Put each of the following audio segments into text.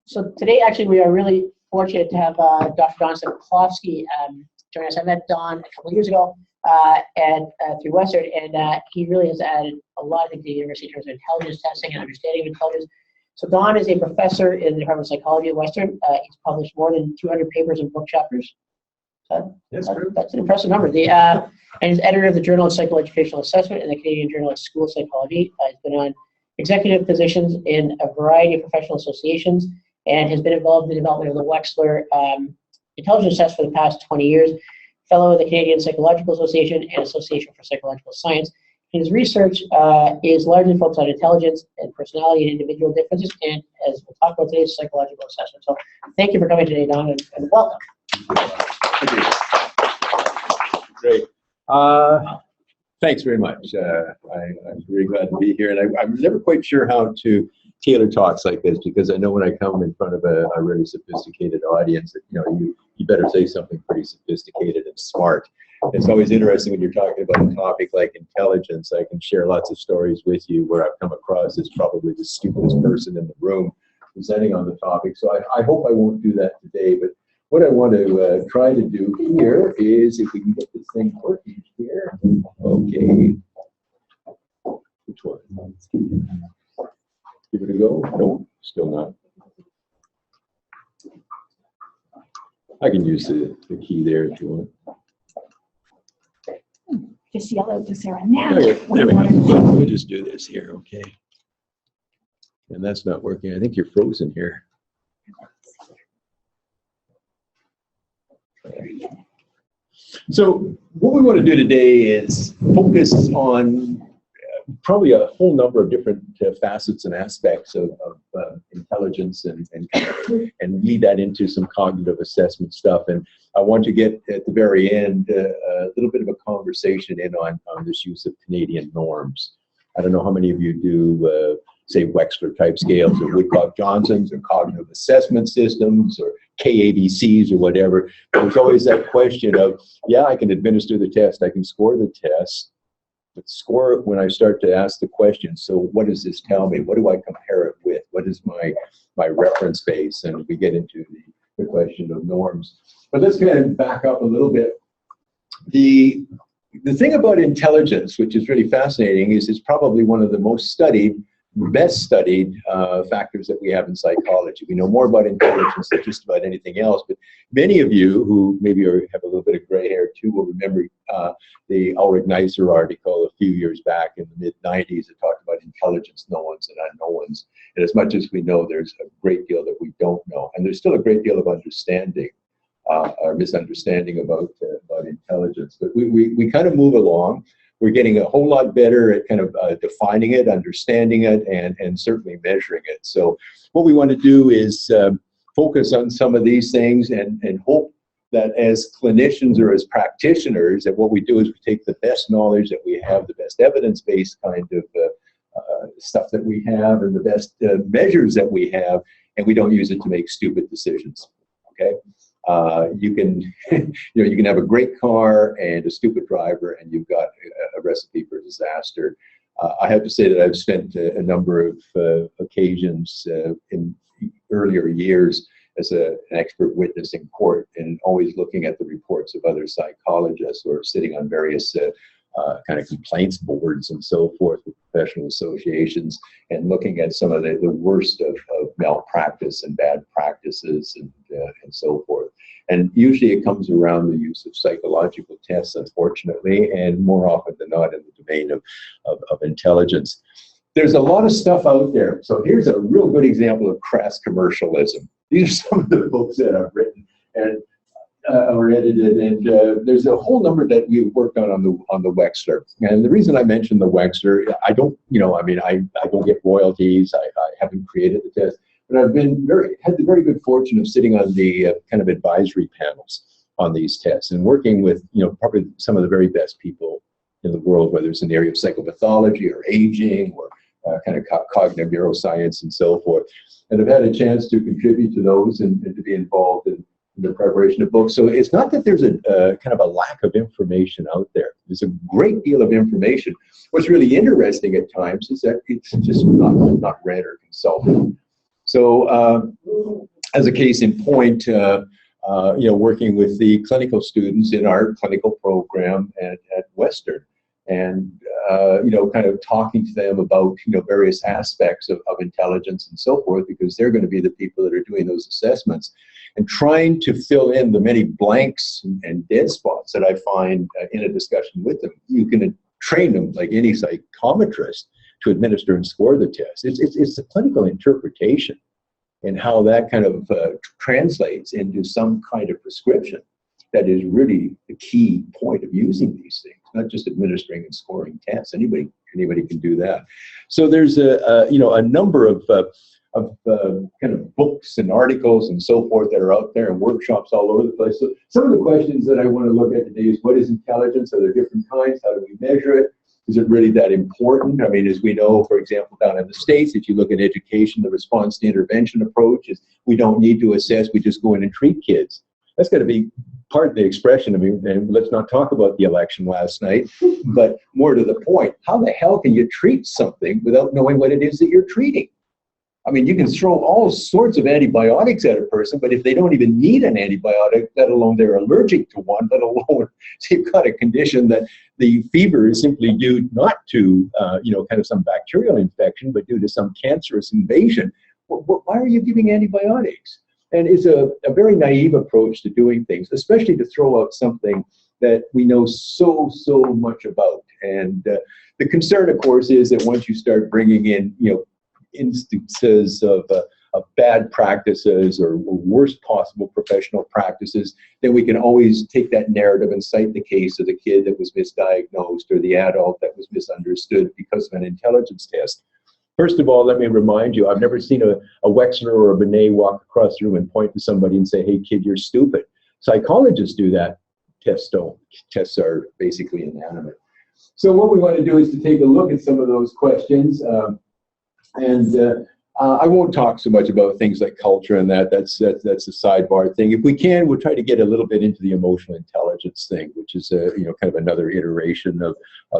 So today, actually, we are really fortunate to have Dr. Don Saklofske join us. I met Don a couple of years ago through Western, and he really has added a lot of things to the university in terms of intelligence testing and understanding of intelligence. So Don is a professor in the Department of Psychology at Western. He's published more than 200 papers and book chapters. That's an impressive number. And he's editor of the Journal of Psychoeducational Assessment and the Canadian Journal of School Psychology. He's been on executive positions in a variety of professional associations and has been involved in the development of the Wechsler intelligence test for the past 20 years. Fellow of the Canadian Psychological Association and Association for Psychological Science. His research is largely focused on intelligence and personality and individual differences, and as we'll talk about today, psychological assessment. So thank you for coming today, Don, and welcome. Thank you. Great. Thanks very much. I'm really glad to be here, and I'm never quite sure how to tailor talks like this, because I know when I come in front of a really sophisticated audience, that, you better say something pretty sophisticated and smart. It's always interesting when you're talking about a topic like intelligence. I can share lots of stories with you where I've come across as probably the stupidest person in the room presenting on the topic. So I hope I won't do that today, but what I want to try to do here is, if we can get this thing working here. Okay. Which one? Give it a go? No, still not. I can use the key there if you want. Just yell out to Sarah now. There we go. We'll just do this here, okay? And that's not working. I think you're frozen here. So what we want to do today is focus on probably a whole number of different facets and aspects of intelligence and lead that into some cognitive assessment stuff. And I want to get at the very end a little bit of a conversation in on this use of Canadian norms. I don't know how many of you do say Wechsler type scales or Woodcock-Johnson's or cognitive assessment systems or KABCs or whatever. There's always that question of, yeah, I can administer the test, I can score the test, but score when I start to ask the question, so what does this tell me? What do I compare it with? What is my reference base? And we get into the question of norms. But let's kind of back up a little bit. The thing about intelligence, which is really fascinating, is it's probably one of the most studied, best studied factors that we have in psychology. We know more about intelligence than just about anything else, but many of you who maybe have a little bit of gray hair too will remember the Ulrich Neisser article a few years back in the mid-90s that talked about intelligence knowns and unknowns. And as much as we know, there's a great deal that we don't know. And there's still a great deal of understanding or misunderstanding about intelligence. But we kind of move along. We're getting a whole lot better at kind of defining it, understanding it, and certainly measuring it. So what we want to do is focus on some of these things and hope that as clinicians or as practitioners, that what we do is we take the best knowledge that we have, the best evidence-based kind of stuff that we have, and the best measures that we have, and we don't use it to make stupid decisions, okay? You can, you can have a great car and a stupid driver, and you've got a recipe for disaster. I have to say that I've spent a number of occasions in earlier years as an expert witness in court, and always looking at the reports of other psychologists or sitting on various kind of complaints boards and so forth with professional associations, and looking at some of the worst of malpractice and bad practices and so forth. And usually it comes around the use of psychological tests, unfortunately, and more often than not in the domain of intelligence. There's a lot of stuff out there. So here's a real good example of crass commercialism. These are some of the books that I've written and or edited, and there's a whole number that we've worked on the Wechsler. And the reason I mentioned the Wechsler, I don't, I don't get royalties. I haven't created the test, but I've had the very good fortune of sitting on the kind of advisory panels on these tests and working with, probably some of the very best people in the world, whether it's in the area of psychopathology or aging or kind of cognitive neuroscience and so forth. And I've had a chance to contribute to those and to be involved in the preparation of books. So it's not that there's a kind of a lack of information out there. There's a great deal of information. What's really interesting at times is that it's just not read or consulted. So as a case in point, working with the clinical students in our clinical program at Western, and kind of talking to them about various aspects of intelligence and so forth, because they're going to be the people that are doing those assessments, and trying to fill in the many blanks and dead spots that I find in a discussion with them. You can train them like any psychometrist to administer and score the test. It's the clinical interpretation and how that kind of translates into some kind of prescription that is really the key point of using these things, not just administering and scoring tests. Anybody can do that. So there's a number of kind of books and articles and so forth that are out there, and workshops all over the place. So some of the questions that I want to look at today is, what is intelligence? Are there different kinds? How do we measure it? Is it really that important? I mean, as we know, for example, down in the States, if you look at education, the response to intervention approach is we don't need to assess, we just go in and treat kids. That's got to be part of the expression. I mean, and let's not talk about the election last night, but more to the point, how the hell can you treat something without knowing what it is that you're treating? I mean, you can throw all sorts of antibiotics at a person, but if they don't even need an antibiotic, let alone they're allergic to one, let alone they've got a condition that the fever is simply due not to, kind of some bacterial infection, but due to some cancerous invasion, why are you giving antibiotics? And it's a very naive approach to doing things, especially to throw out something that we know so much about. And the concern, of course, is that once you start bringing in, instances of bad practices or worst possible professional practices, then we can always take that narrative and cite the case of the kid that was misdiagnosed or the adult that was misunderstood because of an intelligence test. First of all, let me remind you, I've never seen a Wechsler or a Binet walk across the room and point to somebody and say, hey, kid, you're stupid. Psychologists do that. Tests don't. Tests are basically inanimate. So what we want to do is to take a look at some of those questions. I won't talk so much about things like culture and that's a sidebar thing. If we can, we'll try to get a little bit into the emotional intelligence thing, which is kind of another iteration of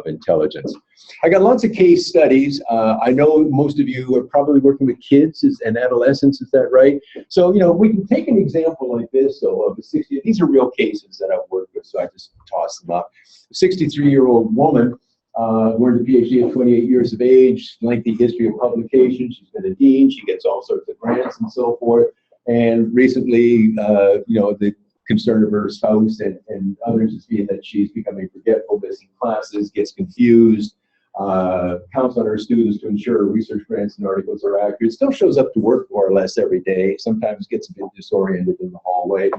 intelligence. I got lots of case studies. I know most of you are probably working with kids and adolescents, is that right? So, we can take an example like this, of a 60, these are real cases that I've worked with, so I just toss them up. A 63-year-old woman, learned a PhD at 28 years of age, lengthy history of publication. She's been a dean. She gets all sorts of grants and so forth. And recently, the concern of her spouse and others is being that she's becoming forgetful, missing classes, gets confused, counts on her students to ensure her research grants and articles are accurate, still shows up to work more or less every day, sometimes gets a bit disoriented in the hallway,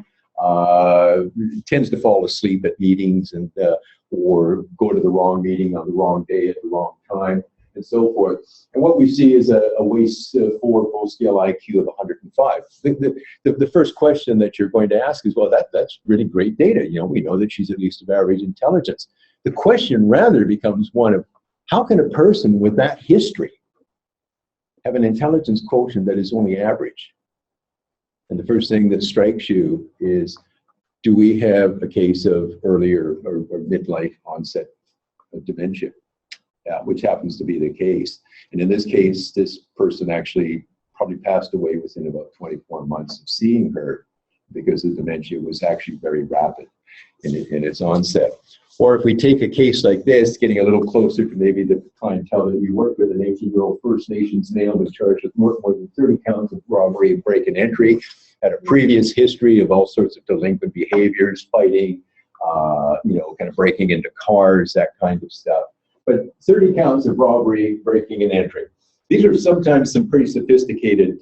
tends to fall asleep at meetings and or go to the wrong meeting on the wrong day at the wrong time, and so forth. And what we see is a WAIS-IV full-scale IQ of 105. The first question that you're going to ask is, well, that's really great data. We know that she's at least of average intelligence. The question rather becomes one of, how can a person with that history have an intelligence quotient that is only average? And the first thing that strikes you is, do we have a case of earlier or midlife onset of dementia, which happens to be the case. And in this case, this person actually probably passed away within about 24 months of seeing her, because the dementia was actually very rapid in its onset. Or if we take a case like this, getting a little closer to maybe the clientele that you work with, an 18-year-old First Nations male was charged with more than 30 counts of robbery and break and entry, had a previous history of all sorts of delinquent behaviors, fighting, kind of breaking into cars, that kind of stuff. But 30 counts of robbery, breaking and entry. These are sometimes some pretty sophisticated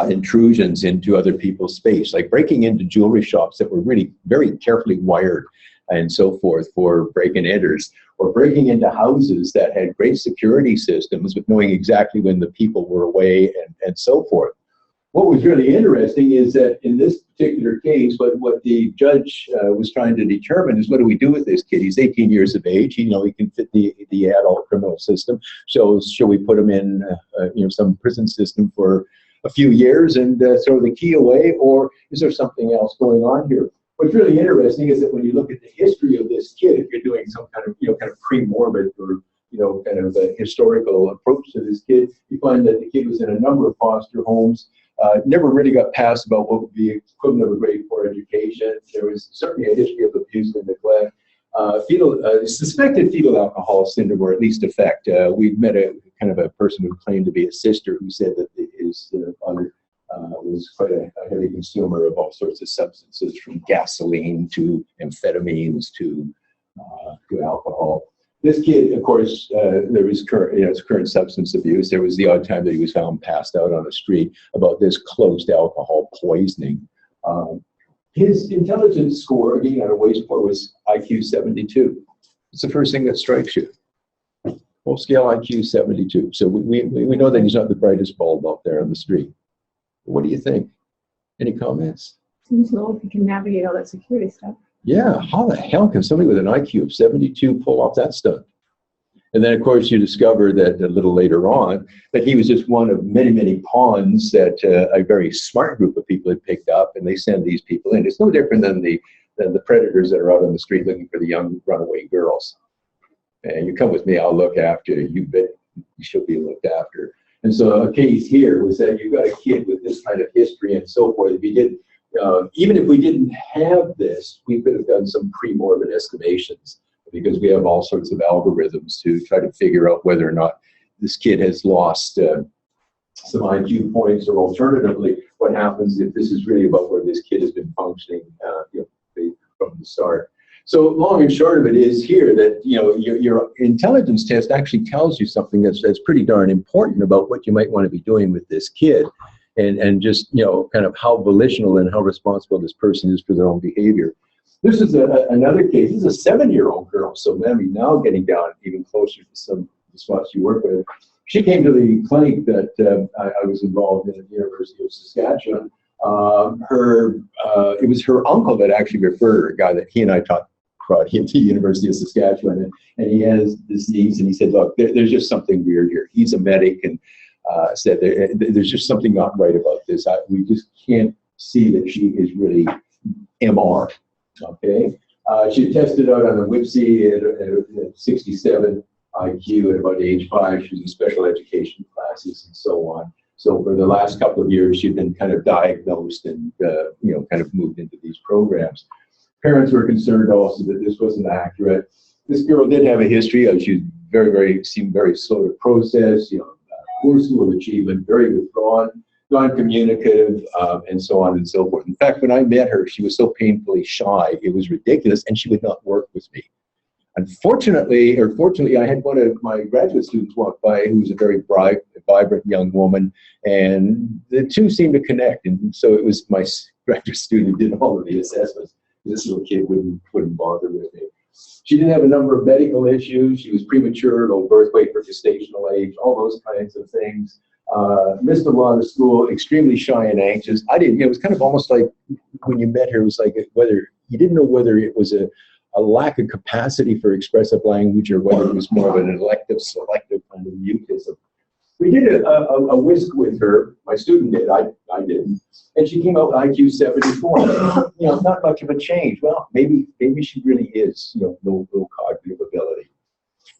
intrusions into other people's space, like breaking into jewelry shops that were really very carefully wired and so forth for break and enters, or breaking into houses that had great security systems with knowing exactly when the people were away and so forth. What was really interesting is that in this particular case, what the judge was trying to determine is, what do we do with this kid? He's 18 years of age. He can fit the adult criminal system. So shall we put him in some prison system for a few years and throw the key away, or is there something else going on here? What's really interesting is that when you look at the history of this kid, if you're doing some kind of, kind of pre-morbid or, kind of a historical approach to this kid, you find that the kid was in a number of foster homes, never really got past about what would be equivalent of a grade 4 education. There was certainly a history of abuse and neglect. Suspected fetal alcohol syndrome, or at least affect. We met a kind of a person who claimed to be a sister who said that his mother was quite a heavy consumer of all sorts of substances, from gasoline to amphetamines to alcohol. This kid, of course, there was current substance abuse. There was the odd time that he was found passed out on the street. About this close to alcohol poisoning. His intelligence score, again, on a WAIS-IV was IQ 72. It's the first thing that strikes you. Full scale IQ 72. So we know that he's not the brightest bulb out there on the street. What do you think? Any comments? Seems low if you can navigate all that security stuff. Yeah, how the hell can somebody with an IQ of 72 pull off that stunt? And then, of course, you discover that a little later on that he was just one of many, many pawns that a very smart group of people had picked up, and they send these people in. It's no different than the predators that are out on the street looking for the young runaway girls. And you come with me, I'll look after you. You bet you should be looked after. And so a case here was that you got a kid with this kind of history and so forth. If you did, even if we didn't have this, we could have done some pre-morbid estimations, because we have all sorts of algorithms to try to figure out whether or not this kid has lost some IQ points, or alternatively, what happens if this is really about where this kid has been functioning from the start. So long and short of it is here that your intelligence test actually tells you something that's pretty darn important about what you might want to be doing with this kid, and just kind of how volitional and how responsible this person is for their own behavior. This is another case. This is a 7-year-old girl. So I mean, now getting down even closer to some of the spots you work with. She came to the clinic that I was involved in at the University of Saskatchewan. It was her uncle that actually referred her, a guy that he and I brought him to the University of Saskatchewan, and he has disease, and he said, look, there's just something weird here. He's a medic, and said there's just something not right about this. We just can't see that she is really MR. Okay, she tested out on the WIPC at 67 IQ at about age 5. She was in special education classes and so on. So for the last couple of years, she'd been kind of diagnosed and kind of moved into these programs. Parents were concerned also that this wasn't accurate. This girl did have a history of, she seemed very slow to process, poor school achievement, very withdrawn, non-communicative, and so on and so forth. In fact, when I met her, she was so painfully shy, it was ridiculous, and she would not work with me. Unfortunately, or fortunately, I had one of my graduate students walk by who was a very bright, vibrant young woman, and the two seemed to connect. And so it was my graduate student who did all of the assessments. This little kid wouldn't bother with me. She did have a number of medical issues. She was premature, low birth weight for gestational age, all those kinds of things. Missed a lot of school, extremely shy and anxious. It was kind of almost like when you met her, it was like whether you didn't know whether it was a lack of capacity for expressive language or whether it was more of an elective, selective kind of mutism. We did a whisk with her. My student did. I didn't. And she came out with IQ 74. Not much of a change. Well, maybe she really is, low cognitive ability.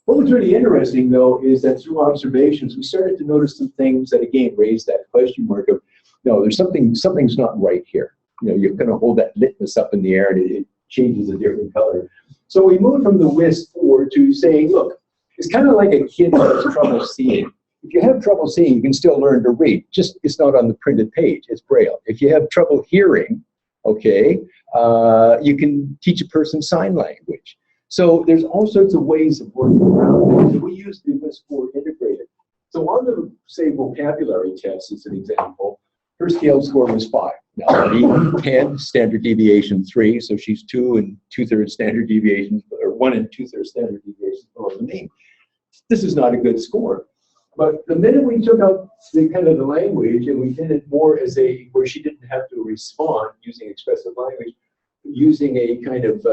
What was really interesting, though, is that through observations, we started to notice some things that, again, raised that question mark of, no, there's something's not right here. You're going to hold that litmus up in the air, and it changes a different color. So we moved from the WAIS-IV to saying, look, it's kind of like a kid that has trouble seeing. If you have trouble seeing, you can still learn to read. Just it's not on the printed page. It's Braille. If you have trouble hearing, okay, you can teach a person sign language. So there's all sorts of ways of working around it. So we use the WAIS-IV integrated. So on the, say, vocabulary test, as an example, her scale score was 5. Now, 10, standard deviation 3, so she's 2 2/3 standard deviations, or 1 2/3 standard deviations below the mean. This is not a good score. But the minute we took out the language and we did it more as where she didn't have to respond using expressive language, using a kind of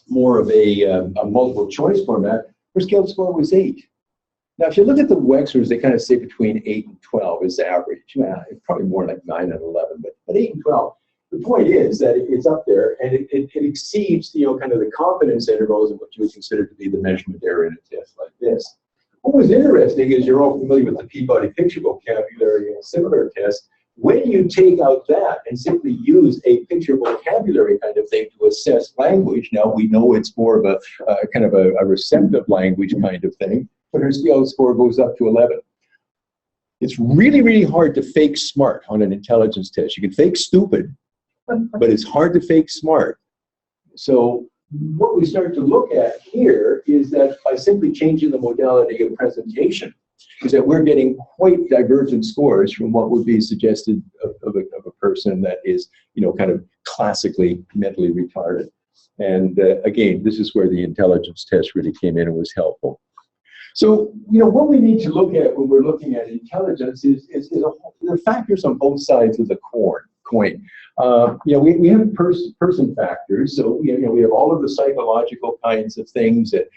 more of a multiple choice format, her scale score was 8. Now, if you look at the Wechslers, they kind of say between 8 and 12 is average. Yeah, it's probably more like 9 and 11, but 8 and 12. The point is that it's up there, and it exceeds, kind of the confidence intervals of what you would consider to be the measurement error in a test like this. What was interesting is you're all familiar with the Peabody picture vocabulary and similar tests. When you take out that and simply use a picture vocabulary kind of thing to assess language, now we know it's more of a kind of a receptive language kind of thing, but her skill score goes up to 11. It's really, really hard to fake smart on an intelligence test. You can fake stupid, but it's hard to fake smart. So what we start to look at here is that by simply changing the modality of presentation, is that we're getting quite divergent scores from what would be suggested of a person that is, kind of classically mentally retarded. And again, this is where the intelligence test really came in and was helpful. So, what we need to look at when we're looking at intelligence is there are factors on both sides of the coin. We have person factors, so we have all of the psychological kinds of things that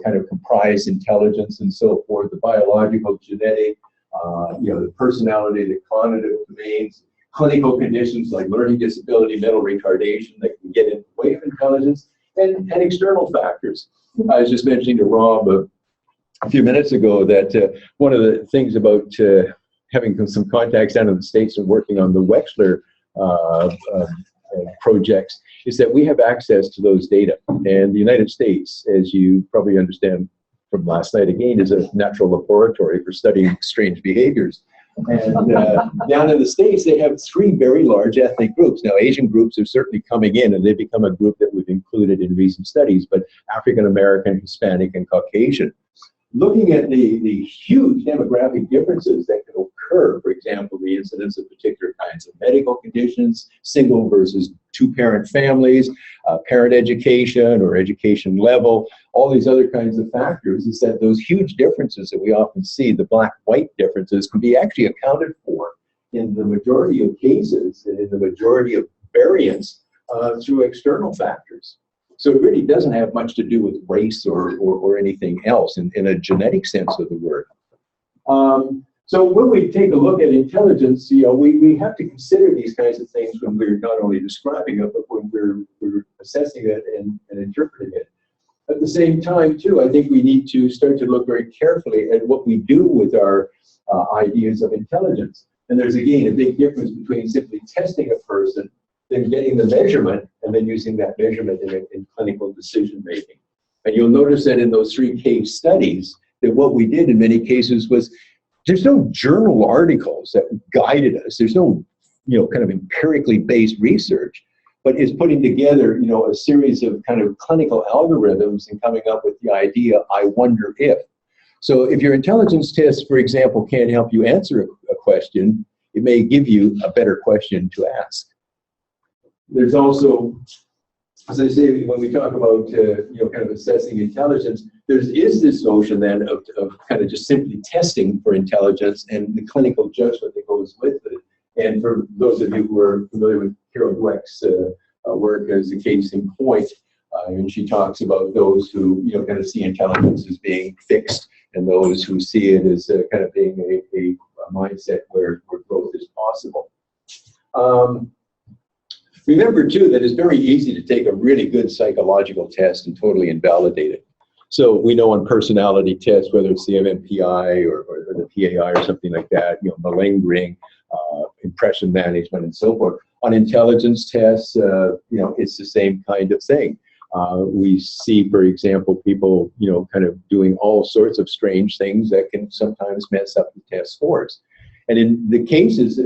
kind of comprise intelligence and so forth, the biological, genetic, the personality, the cognitive domains, clinical conditions like learning disability, mental retardation that can get in the way of intelligence, and external factors. I was just mentioning to Rob a few minutes ago that one of the things about having some contacts down in the States and working on the Wechsler projects is that we have access to those data. And the United States, as you probably understand from last night again, is a natural laboratory for studying strange behaviors. And down in the States, they have 3 very large ethnic groups. Now, Asian groups are certainly coming in, and they've become a group that we've included in recent studies, but African American, Hispanic, and Caucasian. Looking at the huge demographic differences that can occur, for example, the incidence of particular kinds of medical conditions, single versus 2-parent families, parent education or education level, all these other kinds of factors, is that those huge differences that we often see, the black-white differences, can be actually accounted for in the majority of cases and in the majority of variants through external factors. So it really doesn't have much to do with race or anything else in a genetic sense of the word. So when we take a look at intelligence, we have to consider these kinds of things when we're not only describing it, but when we're assessing it and interpreting it. At the same time, too, I think we need to start to look very carefully at what we do with our ideas of intelligence. And there's, again, a big difference between simply testing a person, then getting the measurement, and then using that measurement in clinical decision making. And you'll notice that in those 3 case studies, that what we did in many cases was, there's no journal articles that guided us. There's no, kind of empirically based research, but is putting together, a series of kind of clinical algorithms and coming up with the idea, I wonder if. So if your intelligence test, for example, can't help you answer a question, it may give you a better question to ask. There's also, as I say, when we talk about kind of assessing intelligence, there is this notion then of kind of just simply testing for intelligence and the clinical judgment that goes with it. And for those of you who are familiar with Carroll Dweck's work as a case in point, and she talks about those who kind of see intelligence as being fixed, and those who see it as kind of being a mindset where growth is possible. Remember, too, that it's very easy to take a really good psychological test and totally invalidate it. So we know on personality tests, whether it's the MMPI or the PAI or something like that, malingering, impression management, and so forth. On intelligence tests, it's the same kind of thing. We see, for example, people, kind of doing all sorts of strange things that can sometimes mess up the test scores. And in the cases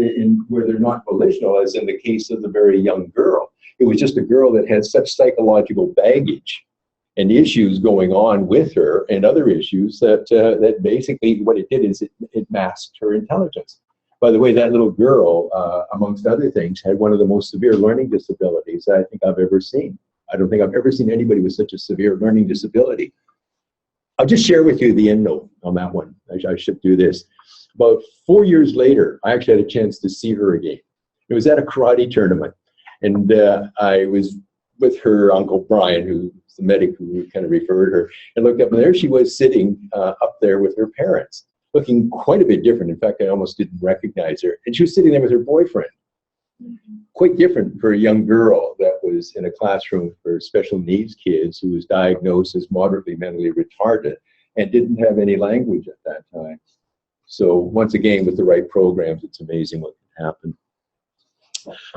where they're not volitional, as in the case of the very young girl, it was just a girl that had such psychological baggage and issues going on with her and other issues that basically what it did is it masked her intelligence. By the way, that little girl, amongst other things, had one of the most severe learning disabilities I think I've ever seen. I don't think I've ever seen anybody with such a severe learning disability. I'll just share with you the end note on that one. I should do this. About 4 years later, I actually had a chance to see her again. It was at a karate tournament, and I was with her Uncle Brian, who's the medic who kind of referred her, and looked up, and there she was sitting up there with her parents, looking quite a bit different. In fact, I almost didn't recognize her. And she was sitting there with her boyfriend. Quite different for a young girl that was in a classroom for special needs kids who was diagnosed as moderately mentally retarded and didn't have any language at that time. So once again, with the right programs, it's amazing what can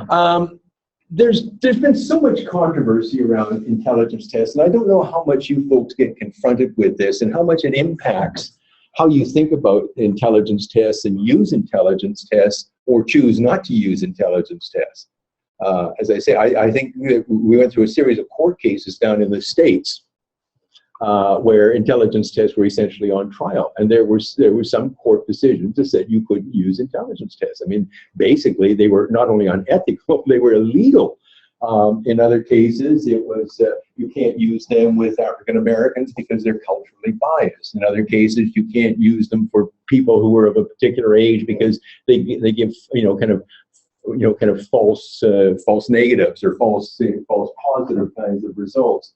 happen. There's been so much controversy around intelligence tests, and I don't know how much you folks get confronted with this and how much it impacts how you think about intelligence tests and use intelligence tests or choose not to use intelligence tests. As I say, I think we went through a series of court cases down in the States where intelligence tests were essentially on trial, and there were some court decisions that said you couldn't use intelligence tests. I mean, basically, they were not only unethical, they were illegal. In other cases, it was you can't use them with African Americans because they're culturally biased. In other cases, you can't use them for people who are of a particular age because they give kind of false negatives or false positive kinds of results.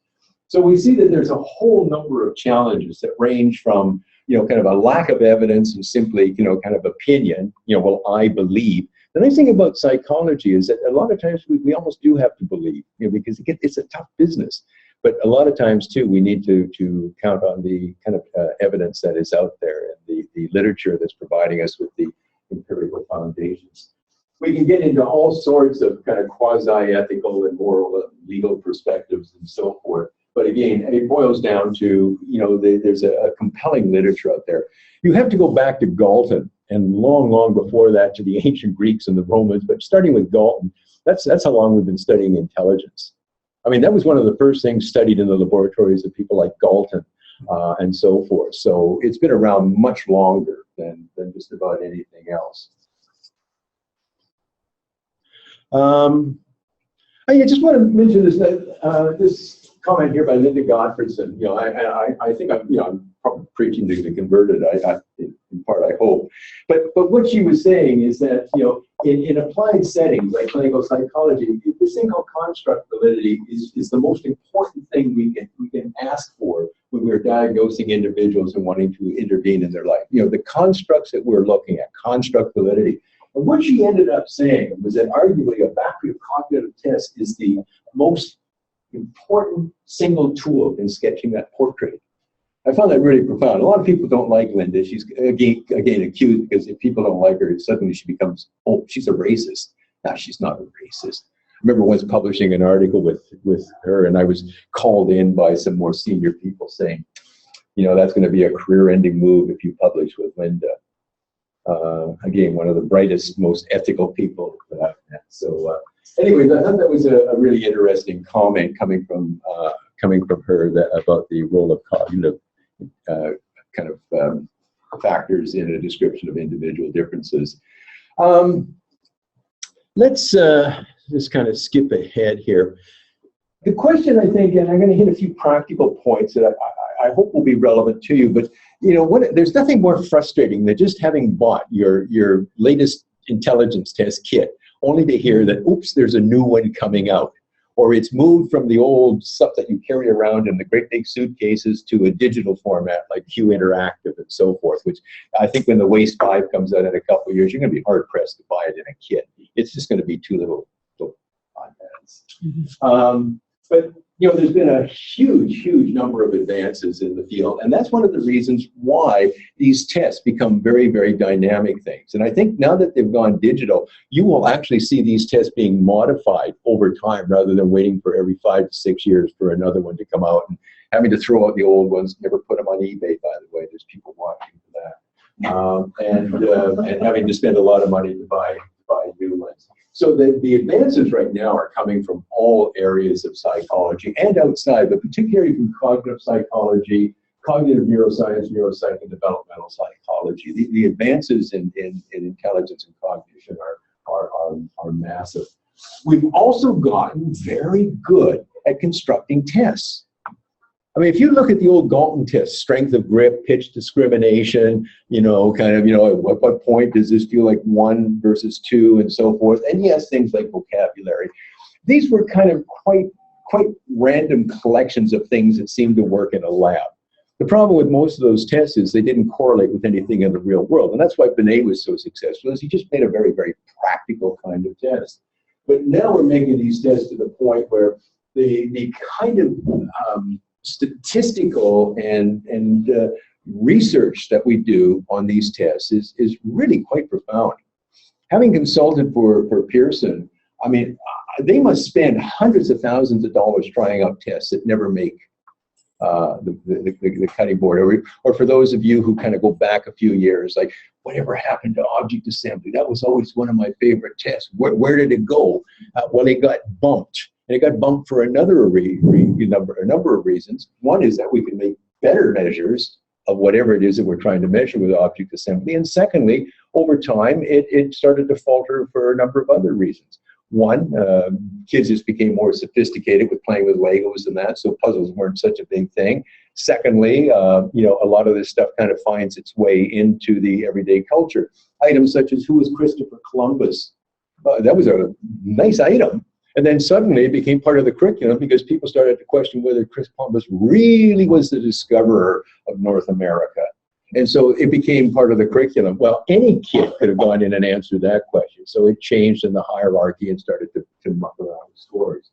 So we see that there's a whole number of challenges that range from kind of a lack of evidence and simply kind of opinion. Well, I believe. The nice thing about psychology is that a lot of times we almost do have to believe, because it's a tough business. But a lot of times, too, we need to count on the kind of evidence that is out there and the literature that's providing us with the empirical foundations. We can get into all sorts of kind of quasi-ethical and moral and legal perspectives and so forth. But again, it boils down to, there's a compelling literature out there. You have to go back to Galton, and long, long before that to the ancient Greeks and the Romans, but starting with Galton, that's how long we've been studying intelligence. I mean, that was one of the first things studied in the laboratories of people like Galton and so forth. So it's been around much longer than just about anything else. I just want to mention this this comment here by Linda Gottfredson. I think I'm probably preaching to the converted. In part, I hope. But what she was saying is that in applied settings like clinical psychology, this thing called construct validity is the most important thing we can ask for when we're diagnosing individuals and wanting to intervene in their life. The constructs that we're looking at, construct validity. And what she ended up saying was that arguably a battery of cognitive tests is the most important single tool in sketching that portrait. I found that really profound. A lot of people don't like Linda. She's again accused because if people don't like her, suddenly she becomes, oh, she's a racist. No, she's not a racist. I remember once publishing an article with her, and I was called in by some more senior people saying, that's going to be a career-ending move if you publish with Linda. Again, one of the brightest, most ethical people that I've met. So anyway, I thought that was a really interesting comment coming from her about the role of cognitive factors in a description of individual differences. Let's just kind of skip ahead here. The question, I think, and I'm going to hit a few practical points that I hope will be relevant to you, but there's nothing more frustrating than just having bought your latest intelligence test kit, only to hear that, oops, there's a new one coming out, or it's moved from the old stuff that you carry around in the great big suitcases to a digital format like Q Interactive and so forth, which I think when the WAIS-V comes out in a couple of years, you're going to be hard-pressed to buy it in a kit. It's just going to be two little iPads. Mm-hmm. But there's been a huge number of advances in the field, and that's one of the reasons why these tests become very, very dynamic things. And I think now that they've gone digital, you will actually see these tests being modified over time rather than waiting for every 5 to 6 years for another one to come out and having to throw out the old ones, never put them on eBay, by the way. There's people watching for that. And having to spend a lot of money to buy new ones. So the advances right now are coming from all areas of psychology and outside, but particularly from cognitive psychology, cognitive neuroscience, neuropsych, and developmental psychology. The advances in intelligence and cognition are massive. We've also gotten very good at constructing tests. I mean, if you look at the old Galton test, strength of grip, pitch discrimination, at what point does this feel like 1 versus 2 and so forth, and yes, things like vocabulary. These were kind of quite quite random collections of things that seemed to work in a lab. The problem with most of those tests is they didn't correlate with anything in the real world. And that's why Binet was so successful, is he just made a very, very practical kind of test. But now we're making these tests to the point where the kind of statistical and research that we do on these tests is really quite profound. Having consulted for Pearson, I mean, they must spend hundreds of thousands of dollars trying out tests that never make the cutting board. Or for those of you who kind of go back a few years, like, whatever happened to object assembly? That was always one of my favorite tests. Where did it go? Well, it got bumped. And it got bumped for another a number of reasons. One is that we can make better measures of whatever it is that we're trying to measure with object assembly. And secondly, over time, it started to falter for a number of other reasons. One, kids just became more sophisticated with playing with Legos and that, so puzzles weren't such a big thing. Secondly, a lot of this stuff kind of finds its way into the everyday culture. Items such as, who was Christopher Columbus? That was a nice item. And then suddenly it became part of the curriculum because people started to question whether Chris Columbus really was the discoverer of North America. And so it became part of the curriculum. Well, any kid could have gone in and answered that question. So it changed in the hierarchy and started to muck around with scores.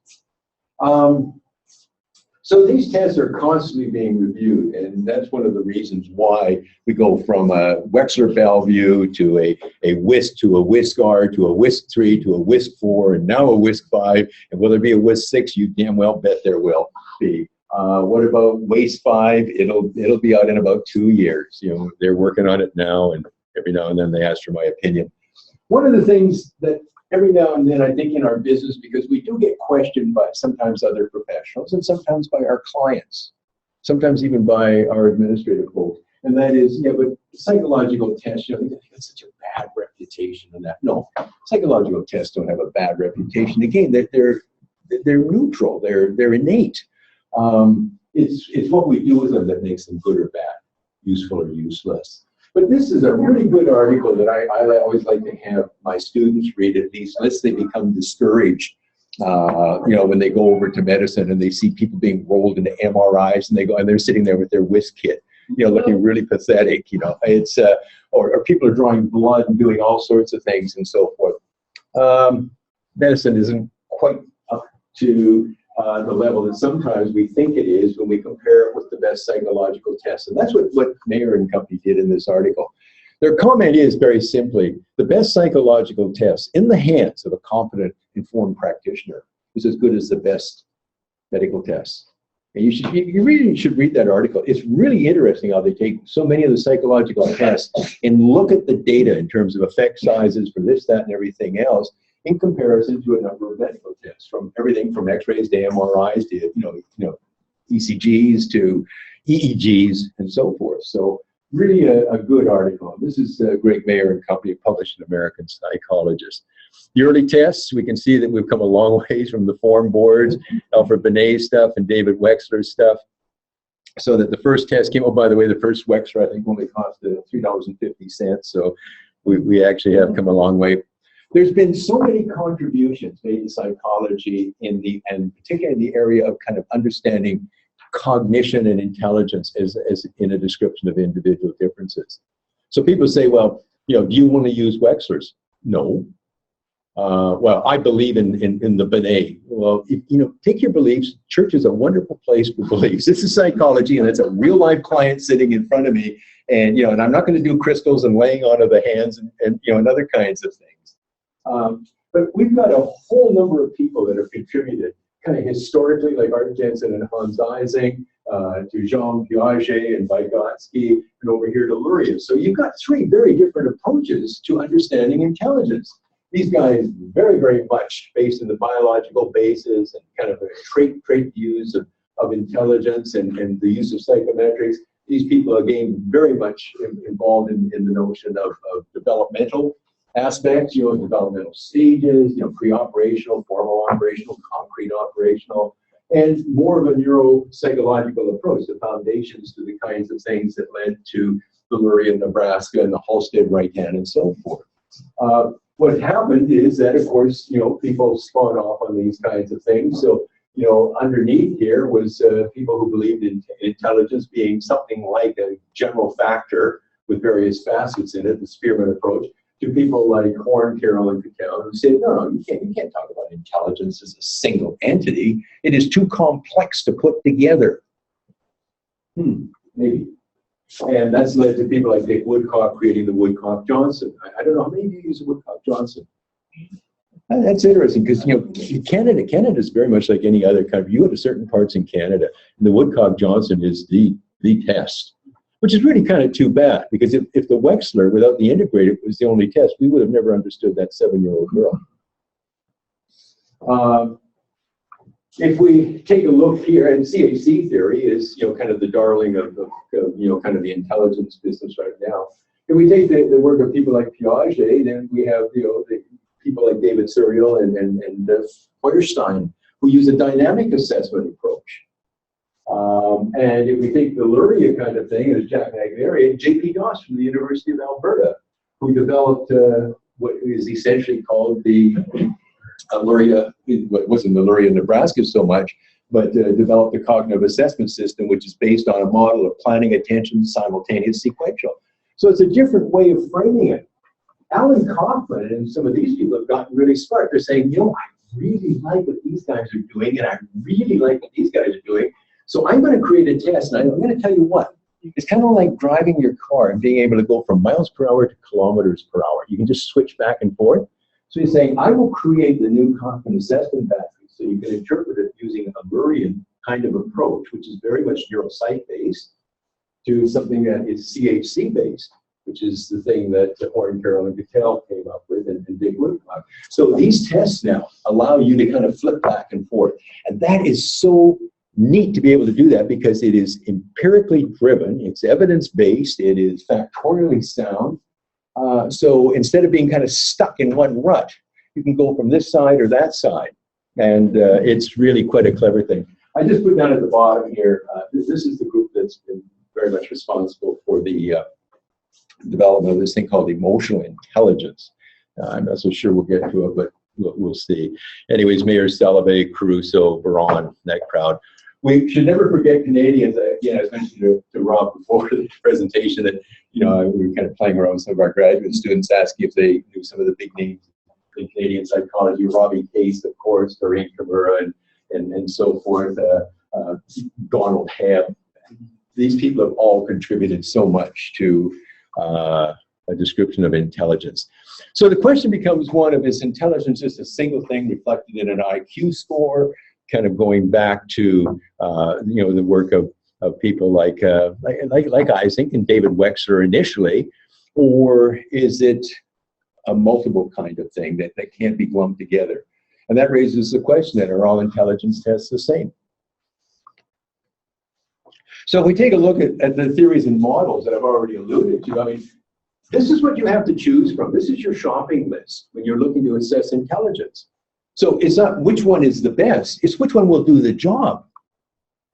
So these tests are constantly being reviewed, and that's one of the reasons why we go from a Wechsler-Bellevue to a WAIS to a WAIS-R to a WAIS-III to a WAIS-IV and now a WAIS-V. And will there be a WAIS-VI? You damn well bet there will be. What about WAIS-V? It'll be out in about 2 years. They're working on it now, and every now and then they ask for my opinion. One of the things that every now and then I think in our business, because we do get questioned by sometimes other professionals and sometimes by our clients, sometimes even by our administrative folks, and that is, but psychological tests, they got such a bad reputation in that. No, psychological tests don't have a bad reputation. Again, they're neutral, they're innate. It's what we do with them that makes them good or bad, useful or useless. But this is a really good article that I always like to have my students read, at least unless they become discouraged, when they go over to medicine and they see people being rolled into MRIs and they're sitting there with their whisk kit, looking really pathetic, it's, or people are drawing blood and doing all sorts of things and so forth. Medicine isn't quite up to the level that sometimes we think it is when we compare it with the best psychological tests. And that's what Mayer and company did in this article. Their comment is very simply, the best psychological tests in the hands of a competent, informed practitioner is as good as the best medical tests. And you really should read that article. It's really interesting how they take so many of the psychological tests and look at the data in terms of effect sizes for this, that, and everything else, in comparison to a number of medical tests, from everything from X-rays to MRIs to ECGs to EEGs and so forth. So really a good article. This is Greg Mayer and company, published in American Psychologist. The early tests, we can see that we've come a long ways from the form boards, Alfred Binet stuff and David Wechsler's stuff. So that the first test came, oh, by the way, the first Wechsler, I think, only cost $3.50. So we actually have come a long way. There's been so many contributions made to psychology and particularly in the area of kind of understanding cognition and intelligence as in a description of individual differences. So people say, well, do you want to use Wechsler's? No. Well, I believe in the Binet. Well, take your beliefs. Church is a wonderful place for beliefs. This is psychology, and it's a real life client sitting in front of me, and and I'm not going to do crystals and laying on of the hands and other kinds of things. But we've got a whole number of people that have contributed kind of historically, like Art Jensen and Hans Ising, to Jean Piaget and Vygotsky, and over here to Luria. So you've got three very different approaches to understanding intelligence. These guys very, very much based in the biological basis and kind of the trait views of intelligence and the use of psychometrics. These people, again, very much involved in the notion of developmental aspects, developmental stages, pre-operational, formal operational, concrete operational, and more of a neuropsychological approach, the foundations to the kinds of things that led to the Luria, Nebraska, and the Halstead right hand, and so forth. What happened is that, of course, people spawn off on these kinds of things. So you know, underneath here was people who believed in intelligence being something like a general factor with various facets in it, the Spearman approach, to people like Horn, Carroll, and Cattell, who said, no, you can't talk about intelligence as a single entity. It is too complex to put together. Maybe. And that's led to people like Dick Woodcock creating the Woodcock-Johnson. I don't know how many of you use the Woodcock-Johnson. That's interesting because, you know, Canada is very much like any other country. You go to certain parts in Canada, and the Woodcock-Johnson is the test, which is really kind of too bad because if the Wechsler without the integrated was the only test, we would have never understood that 7-year-old girl. If we take a look here, and CHC theory is, you know, kind of the darling of you know, kind of the intelligence business right now. If we take the work of people like Piaget, then we have, you know, the people like David Serial and Feuerstein, who use a dynamic assessment approach. And if we take the Luria kind of thing, as Jack McNary and J.P. Doss from the University of Alberta, who developed what is essentially called the Luria, it wasn't the Luria, Nebraska so much, but developed a cognitive assessment system, which is based on a model of planning, attention, simultaneous, sequential. So it's a different way of framing it. Alan Kaufman and some of these people have gotten really smart. They're saying, you know, I really like what these guys are doing, and I really like what these guys are doing. So I'm going to create a test, and I'm going to tell you what. It's kind of like driving your car and being able to go from miles per hour to kilometers per hour. You can just switch back and forth. So you're saying, I will create the new Kaufman assessment battery so you can interpret it using a Murrian kind of approach, which is very much neuropsych-based, to something that is CHC-based, which is the thing that Horn, Carroll, and Cattell came up with and Dick Woodcock. So these tests now allow you to kind of flip back and forth. And that is so neat to be able to do that because it is empirically driven, it's evidence-based, it is factorially sound. So instead of being kind of stuck in one rut, you can go from this side or that side. And it's really quite a clever thing. I just put down at the bottom here, this is the group that's been very much responsible for the development of this thing called emotional intelligence. I'm not so sure we'll get to it, but we'll see. Anyways, Mayor Salovey, Caruso, Baron, that crowd. We should never forget Canadians. Again, I was mentioning to Rob before the presentation that, you know, we were kind of playing around with some of our graduate students, asking if they knew some of the big names in Canadian psychology. Robbie Case, of course, Doreen Kimura, and so forth, Donald Hebb. These people have all contributed so much to a description of intelligence. So the question becomes one of, is intelligence just a single thing reflected in an IQ score? Kind of going back to you know, the work of people like Isaac and David Wechsler initially, or is it a multiple kind of thing that can't be lumped together? And that raises the question, that are all intelligence tests the same? So if we take a look at the theories and models that I've already alluded to, I mean, this is what you have to choose from. This is your shopping list when you're looking to assess intelligence. So it's not which one is the best, it's which one will do the job.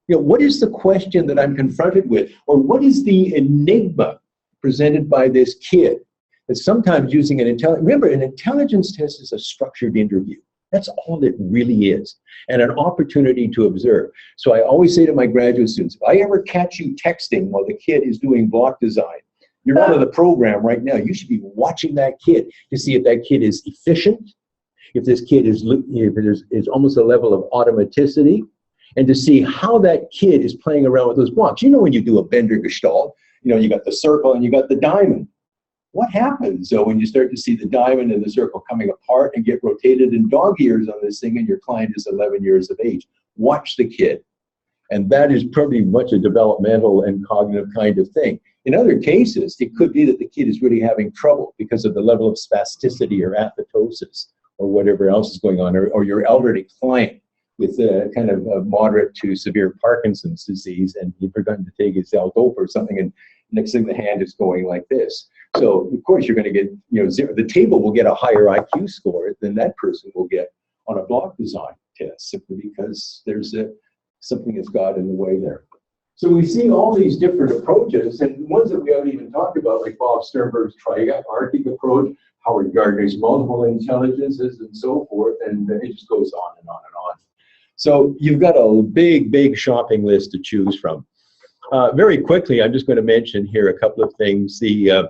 You know, what is the question that I'm confronted with? Or what is the enigma presented by this kid? That's sometimes using an remember, an intelligence test is a structured interview. That's all it really is. And an opportunity to observe. So I always say to my graduate students, if I ever catch you texting while the kid is doing block design, you're out of the program right now. You should be watching that kid to see if that kid is efficient, if this kid is almost a level of automaticity, and to see how that kid is playing around with those blocks. You know, when you do a Bender Gestalt, you know, you got the circle and you got the diamond. What happens so when you start to see the diamond and the circle coming apart and get rotated in dog ears on this thing, and your client is 11 years of age? Watch the kid. And that is probably much a developmental and cognitive kind of thing. In other cases, it could be that the kid is really having trouble because of the level of spasticity or athetosis, or whatever else is going on, or your elderly client with a kind of a moderate to severe Parkinson's disease, and you've forgotten to take his L-dopa or something, and next thing the hand is going like this. So of course you're going to get, you know, zero. The table will get a higher IQ score than that person will get on a block design test, simply because there's something that's got in the way there. So we see all these different approaches, and ones that we haven't even talked about, like Bob Sternberg's triarchic approach, Howard Gardner's multiple intelligences, and so forth, and it just goes on and on and on. So you've got a big shopping list to choose from. Very quickly, I'm just going to mention here a couple of things. You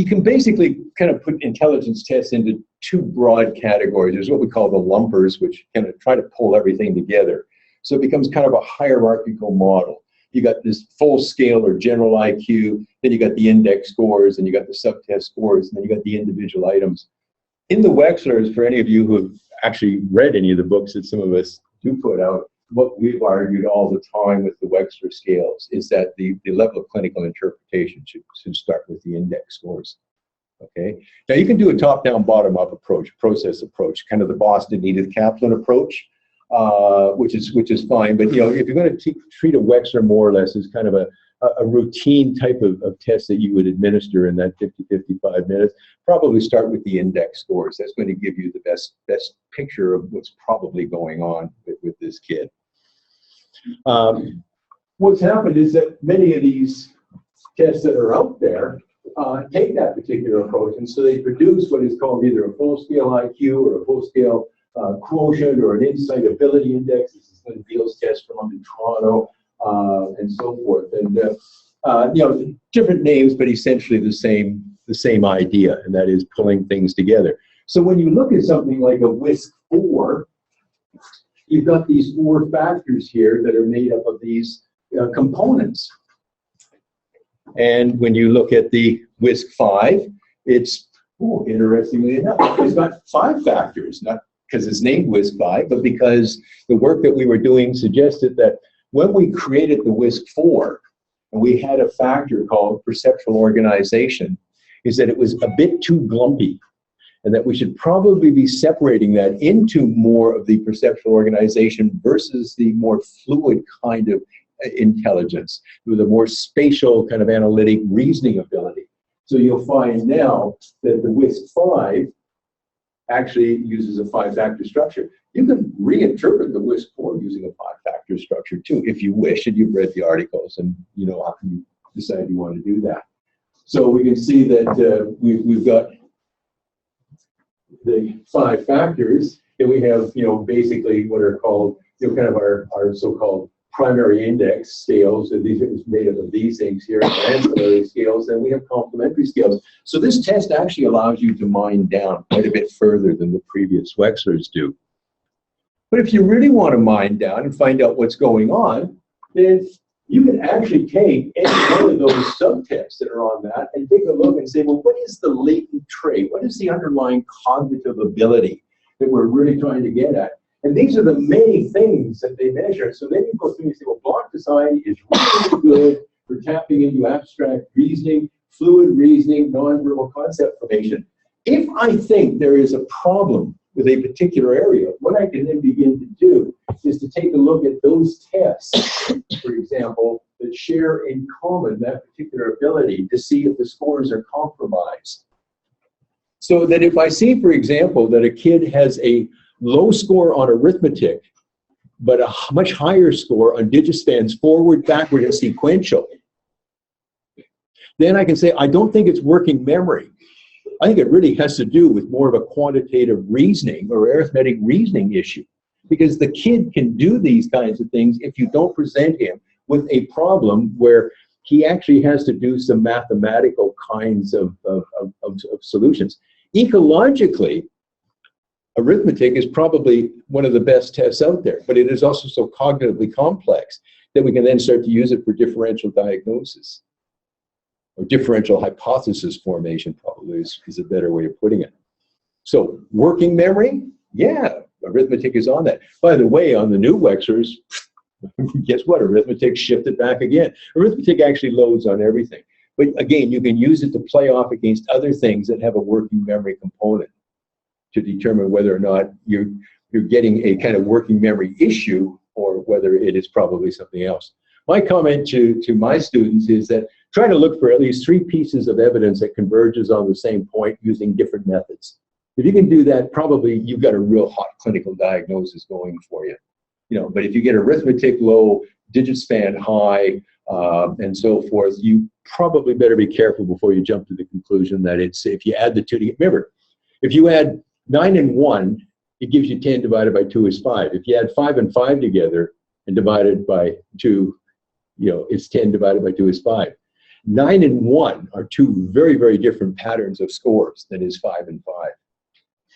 can basically kind of put intelligence tests into two broad categories. There's what we call the lumpers, which kind of try to pull everything together. So it becomes kind of a hierarchical model. You got this full scale or general IQ, then you got the index scores, and you got the subtest scores, and then you got the individual items. In the Wechslers, for any of you who have actually read any of the books that some of us do put out, what we've argued all the time with the Wechsler scales is that the level of clinical interpretation should start with the index scores. Okay. Now you can do a top-down, bottom-up approach, process approach, kind of the Boston Edith Kaplan approach, which is fine. But you know, if you're going to treat a Wechsler more or less as kind of a routine type of test that you would administer in that 50-55 minutes, probably start with the index scores. That's going to give you the best picture of what's probably going on with this kid. What's happened is that many of these tests that are out there take that particular approach, and so they produce what is called either a full-scale IQ or a full-scale quotient or an insight ability index. This is Lynn Beale's test from up in Toronto, and so forth. And you know, different names, but essentially the same idea, and that is pulling things together. So when you look at something like a WAIS-IV, you've got these 4 factors here that are made up of these components. And when you look at the WAIS-V, it's, interestingly enough, it's got 5 factors, not because it's named WAIS-V, but because the work that we were doing suggested that when we created the WAIS-IV, and we had a factor called perceptual organization, is that it was a bit too glumpy, and that we should probably be separating that into more of the perceptual organization versus the more fluid kind of intelligence, with a more spatial kind of analytic reasoning ability. So you'll find now that the WAIS-V actually uses a 5-factor structure. You can reinterpret the WAIS-IV using a 5-factor structure too, if you wish, and you've read the articles and you know how you decide you want to do that. So we can see that we've got the 5 factors, and we have, you know, basically what are called, you know, kind of our so-called primary index scales, and these are made up of these things here, ancillary scales, and we have complementary scales. So this test actually allows you to mine down quite a bit further than the previous Wechslers do. But if you really want to mine down and find out what's going on, then you can actually take any one of those subtests that are on that and take a look and say, well, what is the latent trait? What is the underlying cognitive ability that we're really trying to get at? And these are the many things that they measure. So then you go through and say, well, block design is really good for tapping into abstract reasoning, fluid reasoning, nonverbal concept formation. If I think there is a problem with a particular area, what I can then begin to do is to take a look at those tests, for example, that share in common that particular ability to see if the scores are compromised. So that if I see, for example, that a kid has a low score on arithmetic, but a much higher score on digit spans forward, backward, and sequential, then I can say, I don't think it's working memory. I think it really has to do with more of a quantitative reasoning or arithmetic reasoning issue, because the kid can do these kinds of things if you don't present him with a problem where he actually has to do some mathematical kinds of solutions. Ecologically, arithmetic is probably one of the best tests out there, but it is also so cognitively complex that we can then start to use it for differential diagnosis. Or differential hypothesis formation probably is a better way of putting it. So working memory, yeah, arithmetic is on that. By the way, on the new Wechslers, guess what? Arithmetic shifted back again. Arithmetic actually loads on everything. But again, you can use it to play off against other things that have a working memory component to determine whether or not you're getting a kind of working memory issue or whether it is probably something else. My comment to my students is that try to look for at least 3 pieces of evidence that converges on the same point using different methods. If you can do that, probably you've got a real hot clinical diagnosis going for you. You know, but if you get arithmetic low, digit span high, and so forth, you probably better be careful before you jump to the conclusion that it's, if you add the two together. Remember, if you add 9 and 1 it gives you 10 divided by 2 is 5. If you add 5 and 5 together and divide it by 2, it's 10 divided by 2 is 5. 9 and 1 are two very, very different patterns of scores, that is 5 and 5.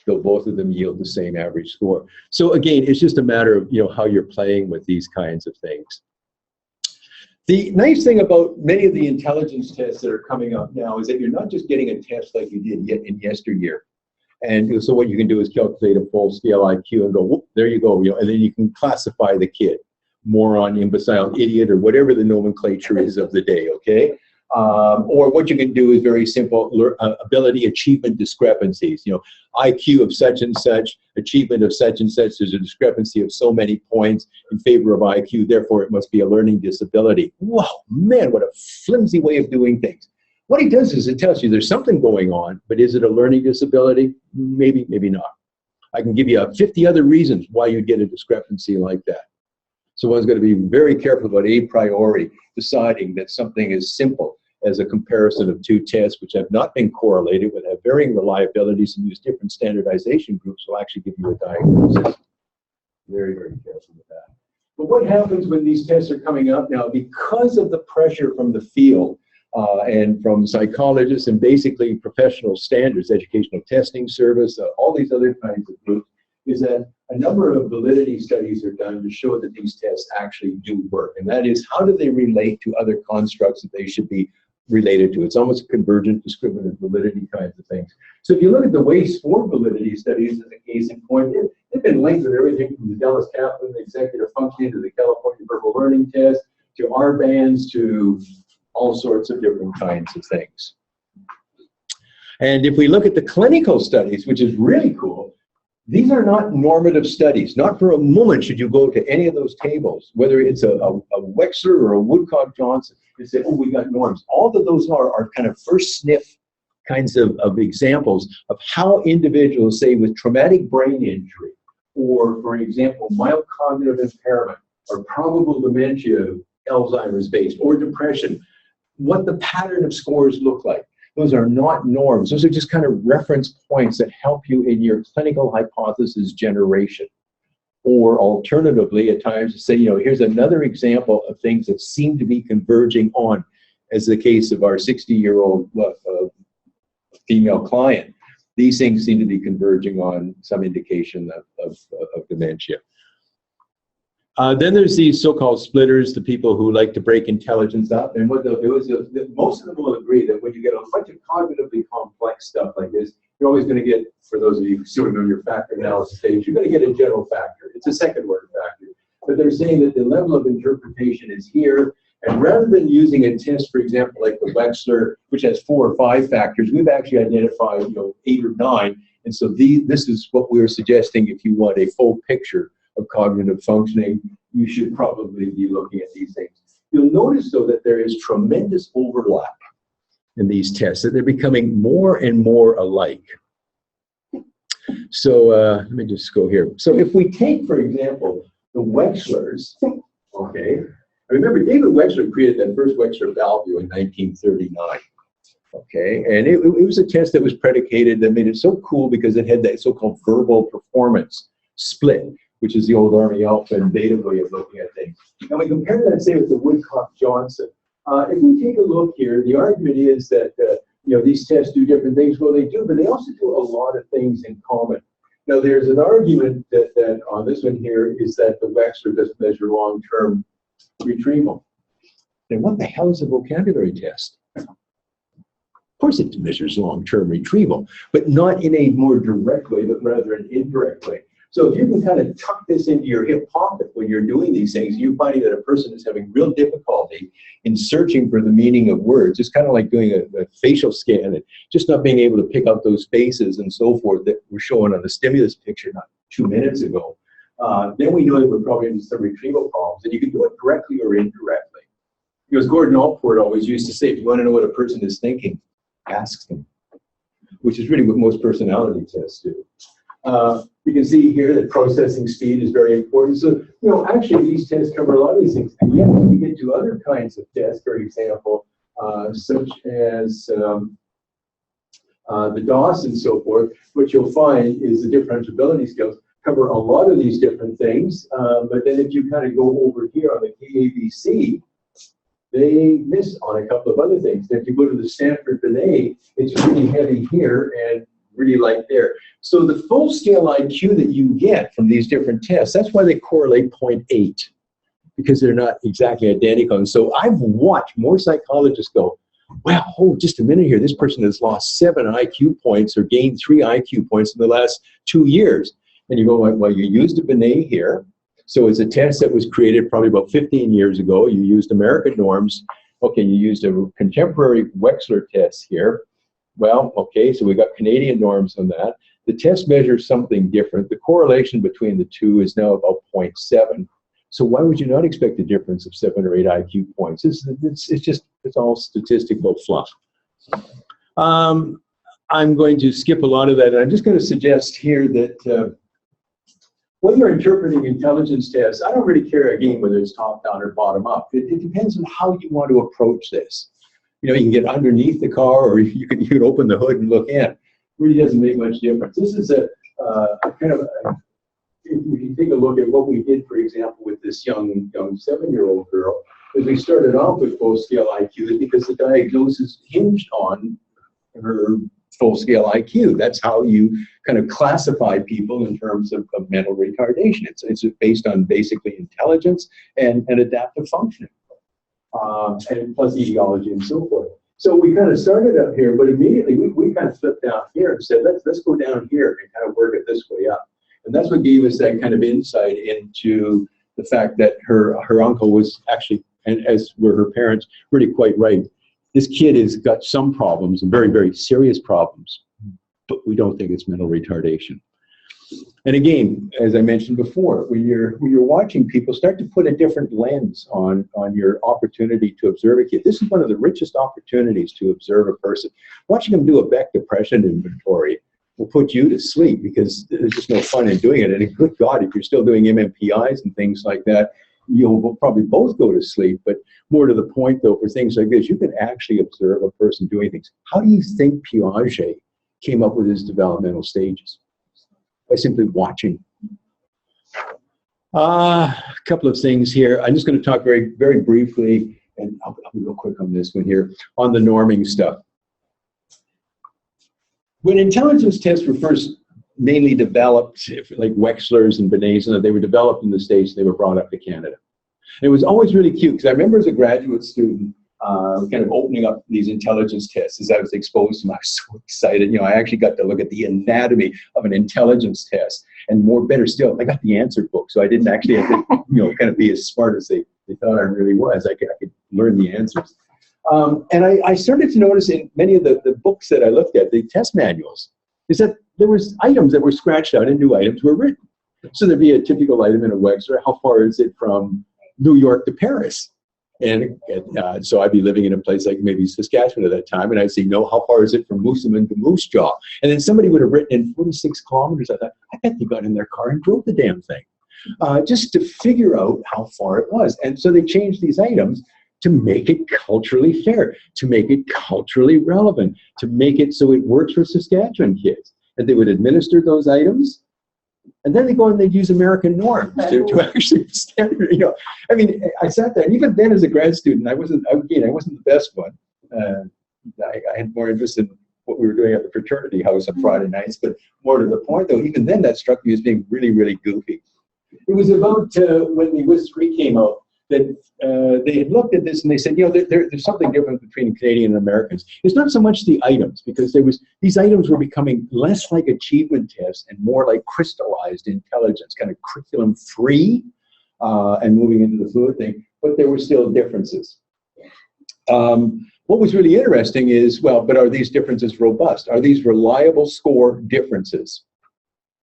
Though both of them yield the same average score. So again, it's just a matter of how you're playing with these kinds of things. The nice thing about many of the intelligence tests that are coming up now is that you're not just getting a test like you did in yesteryear. And so what you can do is calculate a full-scale IQ and go, whoop, there you go, and then you can classify the kid, moron, imbecile, idiot, or whatever the nomenclature is of the day, okay? Or what you can do is very simple, ability achievement discrepancies. IQ of such and such, achievement of such and such, there's a discrepancy of so many points in favor of IQ, therefore it must be a learning disability. Whoa, man, what a flimsy way of doing things. What he does is it tells you there's something going on, but is it a learning disability? Maybe, maybe not. I can give you 50 other reasons why you'd get a discrepancy like that. So one's going to be very careful about a priori deciding that something is simple as a comparison of two tests which have not been correlated, but have varying reliabilities and use different standardization groups will actually give you a diagnosis. Very, very careful with that. But what happens when these tests are coming up now, because of the pressure from the field and from psychologists and basically professional standards, educational testing service, all these other kinds of groups, is that a number of validity studies are done to show that these tests actually do work. And that is, how do they relate to other constructs that they should be related to? It's almost convergent, discriminant validity kinds of things. So if you look at the WAIS-IV validity studies as a case in point, they've been linked with everything from the Dallas-Kaplan executive functioning to the California verbal learning test, to R-bands, to all sorts of different kinds of things. And if we look at the clinical studies, which is really cool, these are not normative studies. Not for a moment should you go to any of those tables, whether it's a Wechsler or a Woodcock-Johnson, and say, oh, we got norms. All of those are kind of first sniff kinds of examples of how individuals, say, with traumatic brain injury, or, for example, mild cognitive impairment, or probable dementia, Alzheimer's based, or depression, what the pattern of scores look like. Those are not norms. Those are just kind of reference points that help you in your clinical hypothesis generation. Or alternatively, at times, to say, here's another example of things that seem to be converging on, as the case of our 60-year-old female client. These things seem to be converging on some indication of dementia. Then there's these so-called splitters, the people who like to break intelligence up. And what they'll do is, most of them will agree that when you get a bunch of cognitively complex stuff like this, you're always going to get, for those of you who still remember your factor analysis stage, you're going to get a general factor. It's a second-order factor. But they're saying that the level of interpretation is here. And rather than using a test, for example, like the Wechsler, which has 4 or 5 factors, we've actually identified 8 or 9. And so this is what we're suggesting. If you want a full picture of cognitive functioning, you should probably be looking at these things. You'll notice, though, that there is tremendous overlap in these tests, that they're becoming more and more alike. So let me just go here. So if we take, for example, the Wechslers, okay, remember David Wechsler created that first Wechsler-Bellevue in 1939. Okay, and it was a test that was predicated, that made it so cool because it had that so-called verbal performance split, which is the old Army alpha and beta way of looking at things. And we compare that, say, with the Woodcock-Johnson. If we take a look here, the argument is that these tests do different things. Well, they do, but they also do a lot of things in common. Now, there's an argument that on this one here is that the Wechsler doesn't measure long-term retrieval. Then what the hell is a vocabulary test? Of course it measures long-term retrieval, but not in a more direct way, but rather an indirect way. So if you can kind of tuck this into your hip pocket when you're doing these things, you're finding that a person is having real difficulty in searching for the meaning of words. It's kind of like doing a facial scan and just not being able to pick out those faces and so forth that were shown on the stimulus picture not 2 minutes ago. Then we know that we're probably into some retrieval problems, and you can do it directly or indirectly. Because Gordon Allport always used to say, if you want to know what a person is thinking, ask them, which is really what most personality tests do. You can see here that processing speed is very important. So, actually these tests cover a lot of these things. And yet when you get to other kinds of tests, for example, such as the DOS and so forth, what you'll find is the differentiability skills. cover a lot of these different things, but then if you kind of go over here on the KABC, they miss on a couple of other things. If you go to the Stanford Binet, it's really heavy here and really light there. So the full-scale IQ that you get from these different tests, that's why they correlate 0.8, because they're not exactly identical. And so I've watched more psychologists go, wow, hold just a minute here. This person has lost 7 IQ points or gained 3 IQ points in the last 2 years. And you go, well, you used a Binet here. So it's a test that was created probably about 15 years ago. You used American norms. Okay, you used a contemporary Wechsler test here. Well, okay, so we got Canadian norms on that. The test measures something different. The correlation between the two is now about 0.7. So why would you not expect a difference of 7 or 8 IQ points? It's all statistical fluff. I'm going to skip a lot of that, and I'm just going to suggest here that when you're interpreting intelligence tests, I don't really care again whether it's top-down or bottom-up. It depends on how you want to approach this. You know, you can get underneath the car, or you can open the hood and look in. It really doesn't make much difference. This is a kind of if you take a look at what we did, for example, with this young 7-year-old girl, is we started off with full-scale IQ because the diagnosis hinged on her full-scale IQ. That's how you kind of classify people in terms of mental retardation. It's based on basically intelligence and adaptive functioning, and plus etiology and so forth. So we kind of started up here, but immediately we kind of flipped down here and said, let's go down here and kind of work it this way up. And that's what gave us that kind of insight into the fact that her uncle was actually, and as were her parents, really quite right. This kid has got some problems, and very, very serious problems, but we don't think it's mental retardation. And again, as I mentioned before, when you're watching people, start to put a different lens on your opportunity to observe a kid. This is one of the richest opportunities to observe a person. Watching them do a Beck depression inventory will put you to sleep, because there's just no fun in doing it. And good God, if you're still doing MMPIs and things like that, you'll probably both go to sleep. But more to the point, though, for things like this, you can actually observe a person doing things. How do you think Piaget came up with his developmental stages? By simply watching. A couple of things here. I'm just going to talk very, very briefly, and I'll be real quick on this one here, on the norming stuff. When intelligence tests were first mainly developed, like Wechsler's and Binet's, they were developed in the States, they were brought up to Canada. And it was always really cute, because I remember as a graduate student, kind of opening up these intelligence tests as I was exposed to them. I was so excited. You know, I actually got to look at the anatomy of an intelligence test, and better still, I got the answer book, so I didn't actually have to, kind of be as smart as they thought I really was. I could learn the answers. And I started to notice in many of the books that I looked at, the test manuals, is that there was items that were scratched out and new items were written. So there'd be a typical item in a Wechsler. How far is it from New York to Paris? And so I'd be living in a place like maybe Saskatchewan at that time, and I'd say, no, how far is it from Moosomin to Moose Jaw? And then somebody would have written in 46 kilometers. I thought, I bet they got in their car and drove the damn thing, just to figure out how far it was. And so they changed these items to make it culturally fair, to make it culturally relevant, to make it so it works for Saskatchewan kids. And they would administer those items, and then they go and they'd use American norms to actually standard. I mean, I sat there, and even then as a grad student, I wasn't the best one. I had more interest in what we were doing at the fraternity house on Friday nights, but more to the point, though, even then that struck me as being really, really goofy. It was about when the WAIS-IV came out that they had looked at this and they said, there's something different between Canadian and Americans. It's not so much the items, because these items were becoming less like achievement tests and more like crystallized intelligence, kind of curriculum free, and moving into the fluid thing, but there were still differences. What was really interesting is, but are these differences robust? Are these reliable score differences?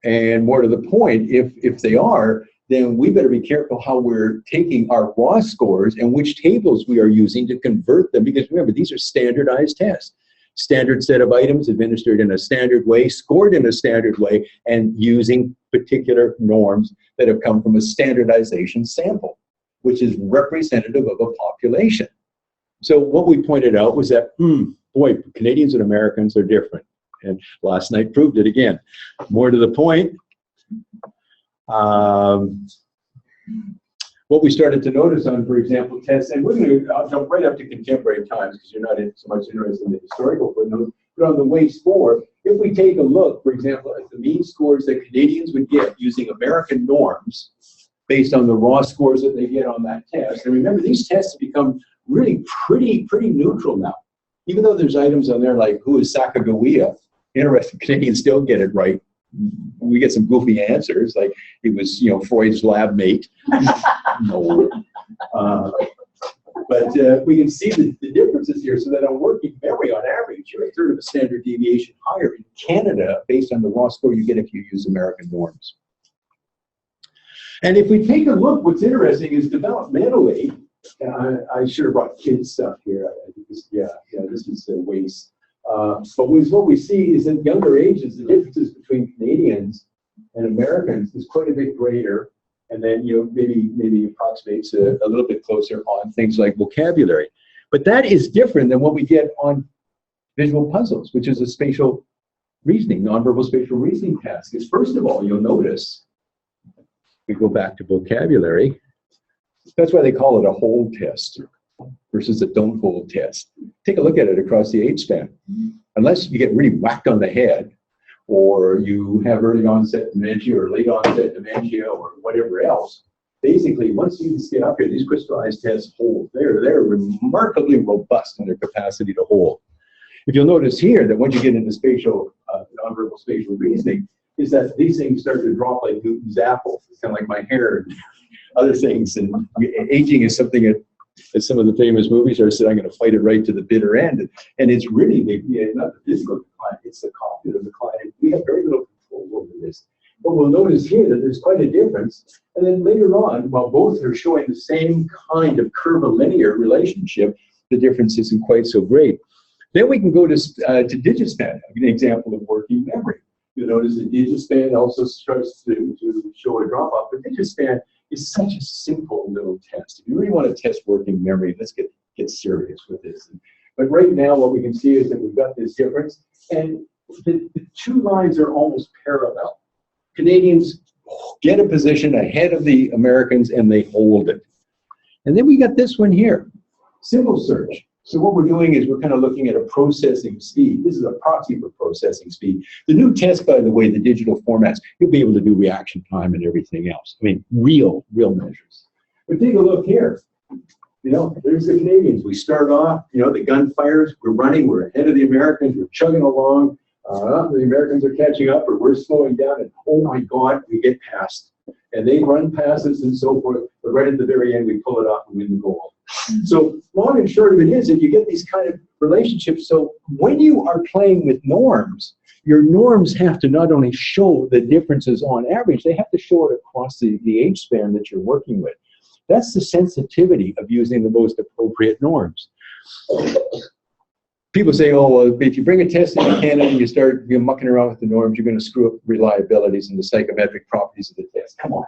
And more to the point, if they are, then we better be careful how we're taking our raw scores and which tables we are using to convert them, because remember, these are standardized tests. Standard set of items administered in a standard way, scored in a standard way, and using particular norms that have come from a standardization sample, which is representative of a population. So what we pointed out was that, boy, Canadians and Americans are different. And last night proved it again. More to the point, What we started to notice on, for example, tests, and we're going to jump right up to contemporary times because you're not so much interested in the historical footnotes, but on the WAIS-IV, if we take a look, for example, at the mean scores that Canadians would get using American norms based on the raw scores that they get on that test. And remember, these tests have become really pretty neutral now. Even though there's items on there like, who is Sacagawea? Interesting, Canadians still get it right. We get some goofy answers, like he was, Freud's lab mate. No. But we can see the differences here, so that on working memory, on average, you're a third of a standard deviation higher in Canada based on the raw score you get if you use American norms. And if we take a look, what's interesting is developmentally, I should have brought kids stuff here. I think this, this is the WAIS. But what we see is in younger ages, the differences between Canadians and Americans is quite a bit greater, and then maybe approximates a little bit closer on things like vocabulary. But that is different than what we get on visual puzzles, which is a spatial reasoning, nonverbal spatial reasoning task. Is first of all, you'll notice, we go back to vocabulary. That's why they call it a hold test versus a don't hold test. Take a look at it across the age span. Unless you get really whacked on the head, or you have early onset dementia or late onset dementia or whatever else, basically once you get up here, these crystallized tests hold. They're remarkably robust in their capacity to hold. If you'll notice here that once you get into spatial, nonverbal spatial reasoning, is that these things start to drop like Newton's apple. It's kind of like my hair and other things. And aging is something that, as some of the famous movies are, said, I'm going to fight it right to the bitter end. And it's really not the physical decline, it's the cognitive decline. And we have very little control over this. But we'll notice here that there's quite a difference. And then later on, while both are showing the same kind of curvilinear relationship, the difference isn't quite so great. Then we can go to digispan, an example of working memory. You'll notice that digispan also starts to show a drop off. But digispan is such a simple little test. If you really want to test working memory, let's get serious with this. But right now, what we can see is that we've got this difference, and the two lines are almost parallel. Canadians get a position ahead of the Americans, and they hold it. And then we got this one here, symbol search. So what we're doing is we're kind of looking at a processing speed. This is a proxy for processing speed. The new test, by the way, the digital formats, you'll be able to do reaction time and everything else. I mean, real measures. But take a look here. There's the Canadians. We start off, the gun fires, we're running, we're ahead of the Americans, we're chugging along. The Americans are catching up, or we're slowing down, and oh my God, we get past. And they run past us and so forth, but right at the very end, we pull it off and win the goal. So long and short of it is that you get these kind of relationships. So when you are playing with norms, your norms have to not only show the differences on average, they have to show it across the age span that you're working with. That's the sensitivity of using the most appropriate norms. People say, oh, well, if you bring a test into Canada and you start mucking around with the norms, you're going to screw up reliabilities and the psychometric properties of the test. Come on.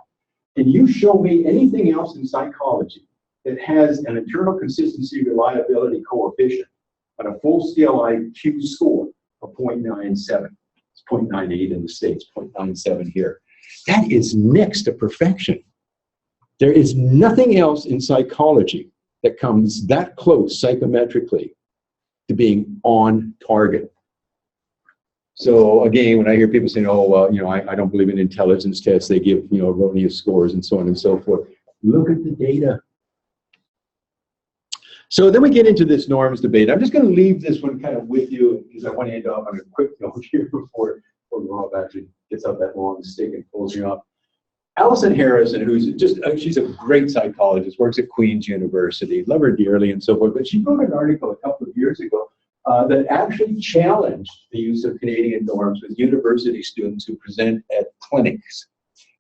Can you show me anything else in psychology that has an internal consistency reliability coefficient on a full-scale IQ score of 0.97? It's 0.98 in the States, 0.97 here. That is next to perfection. There is nothing else in psychology that comes that close psychometrically to being on target. So again, when I hear people saying, oh, well, I don't believe in intelligence tests, they give, erroneous scores and so on and so forth. Look at the data. So then we get into this norms debate. I'm just going to leave this one kind of with you because I want to end off on a quick note here before Rob actually gets out that long stick and pulls you up. Alison Harrison, who's she's a great psychologist, works at Queen's University, love her dearly and so forth, but she wrote an article a couple of years ago that actually challenged the use of Canadian norms with university students who present at clinics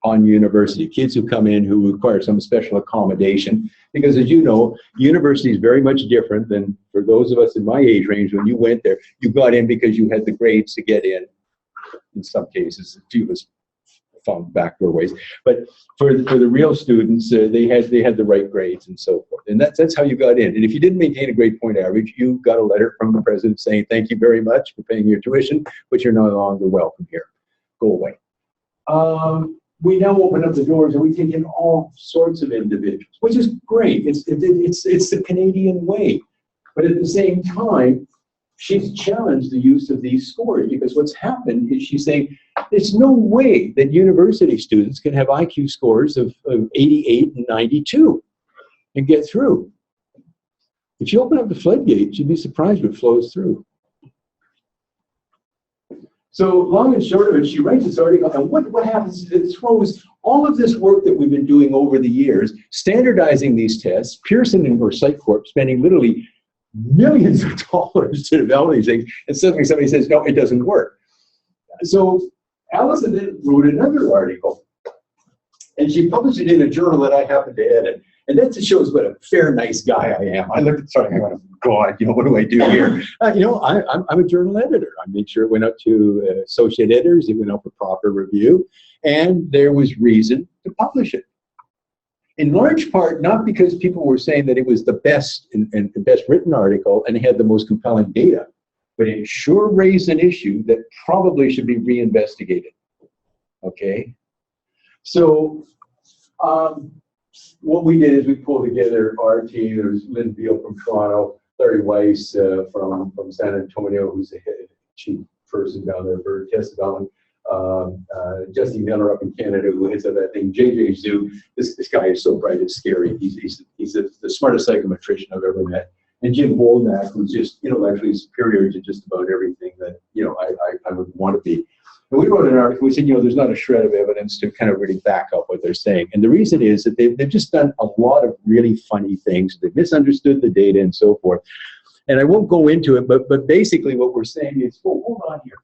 on university, kids who come in who require some special accommodation. Because as you know, university is very much different than for those of us in my age range. When you went there, you got in because you had the grades to get in some cases, a few of us found backdoor ways. But for the real students, they had the right grades and so forth. And that's how you got in. And if you didn't maintain a grade point average, you got a letter from the president saying, thank you very much for paying your tuition, but you're no longer welcome here. Go away. we now open up the doors and we take in all sorts of individuals, which is great. It's the Canadian way. But at the same time, she's challenged the use of these scores, because what's happened is she's saying there's no way that university students can have IQ scores of 88 and 92 and get through. If you open up the floodgates, you'd be surprised what flows through. So long and short of it, she writes this article, and what happens is it throws all of this work that we've been doing over the years, standardizing these tests, Pearson or Sitecorp spending literally millions of dollars to develop these things, and suddenly somebody says, no, it doesn't work. So Allison then wrote another article, and she published it in a journal that I happen to edit. And that just shows what a fair, nice guy I am. I looked at something and I went, God, what do I do here? I'm a journal editor. I made sure it went out to associate editors, it went out for proper review, and there was reason to publish it. In large part, not because people were saying that it was the best and the best written article and it had the most compelling data, but it sure raised an issue that probably should be reinvestigated. Okay? So, what we did is we pulled together our team. There was Lynn Beal from Toronto, Larry Weiss from San Antonio, who's the head chief person down there for test development. Jesse Miller up in Canada, who heads up that thing. JJ Zhu, this guy is so bright, it's scary. He's the smartest psychometrician I've ever met. And Jim Bolnack, who's just intellectually superior to just about everything that I would want to be. And we wrote an article, we said, there's not a shred of evidence to kind of really back up what they're saying. And the reason is that they've just done a lot of really funny things. They've misunderstood the data and so forth. And I won't go into it, but basically what we're saying is, well, hold on here.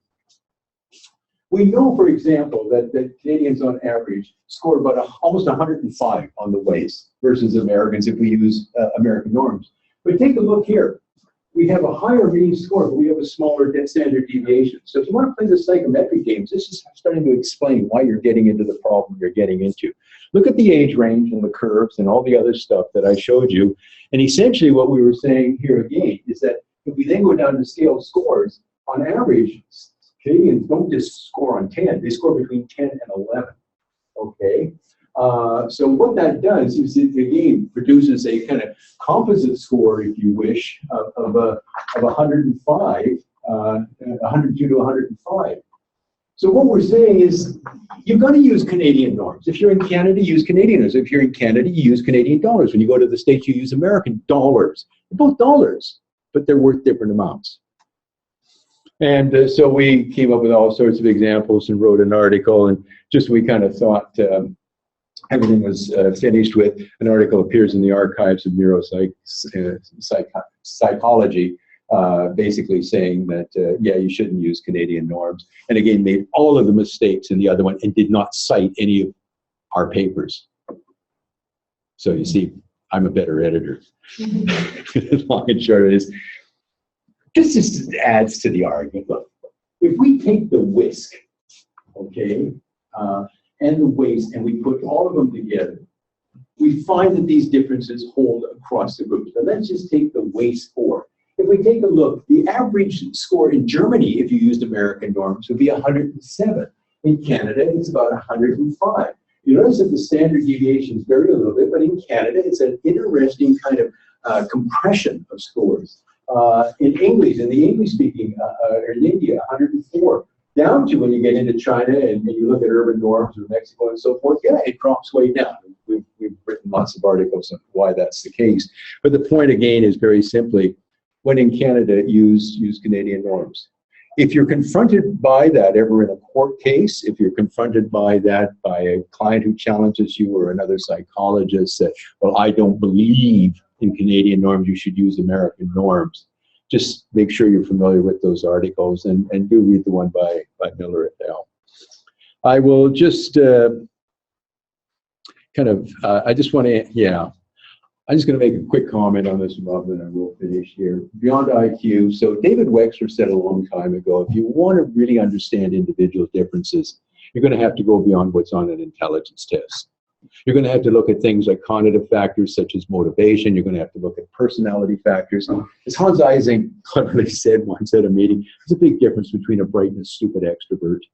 We know, for example, that Canadians on average score about almost 105 on the WAIS versus Americans if we use American norms. But take a look here. We have a higher mean score, but we have a smaller standard deviation. So if you want to play the psychometric games, this is starting to explain why you're getting into the problem you're getting into. Look at the age range and the curves and all the other stuff that I showed you. And essentially what we were saying here again is that if we then go down to scale scores, on average, Canadians don't just score on 10. They score between 10 and 11. Okay? So what that does is it again produces a kind of composite score, if you wish, of 105, 102 to 105. So what we're saying is you've got to use Canadian norms. If you're in Canada, use Canadian norms. If you're in Canada, you use Canadian dollars. When you go to the States, you use American dollars. They're both dollars, but they're worth different amounts. And so we came up with all sorts of examples and wrote an article, and just we kind of thought everything was finished with. An article appears in the archives of neuropsychology, basically saying that, yeah, you shouldn't use Canadian norms. And again, made all of the mistakes in the other one and did not cite any of our papers. So you see, I'm a better editor. Long and short is, this just adds to the argument. Look, if we take the WISC, okay, and the WAIS, and we put all of them together, we find that these differences hold across the groups. Now let's just take the WAIS-IV. If we take a look, the average score in Germany, if you used American norms, would be 107. In Canada, it's about 105. You notice that the standard deviations vary a little bit, but in Canada, it's an interesting kind of compression of scores. In English, in the English-speaking, or in India, 104. Down to when you get into China and you look at urban norms or Mexico and so forth, yeah, it drops way down. We've written lots of articles on why that's the case. But the point again is very simply, when in Canada, use Canadian norms. If you're confronted by that ever in a court case, if you're confronted by that by a client who challenges you or another psychologist that, well, I don't believe in Canadian norms, you should use American norms. Just make sure you're familiar with those articles and do read the one by Miller et al. I will just I just want to, yeah, I'm just going to make a quick comment on this, Rob, and I will finish here. Beyond IQ, so David Wechsler said a long time ago, if you want to really understand individual differences, you're going to have to go beyond what's on an intelligence test. You're going to have to look at things like cognitive factors such as motivation. You're going to have to look at personality factors. As Hans Eysenck cleverly said once at a meeting, there's a big difference between a bright and a stupid extrovert.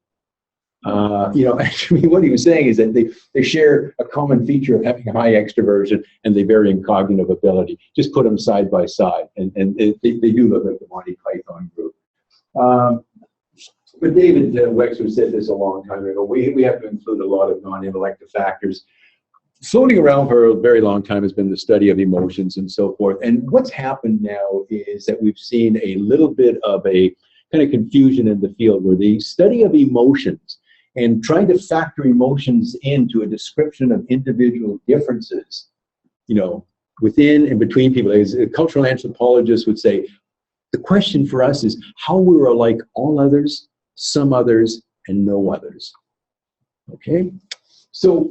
Actually, what he was saying is that they share a common feature of having high extroversion and they vary in cognitive ability. Just put them side by side, and they do look like the Monty Python group. But David Wechsler said this a long time ago. We have to include a lot of non-intellectual factors. Floating around for a very long time has been the study of emotions and so forth. And what's happened now is that we've seen a little bit of a kind of confusion in the field where the study of emotions and trying to factor emotions into a description of individual differences, within and between people. As a cultural anthropologist would say, the question for us is how we're like all others, some others, and no others. Okay? So,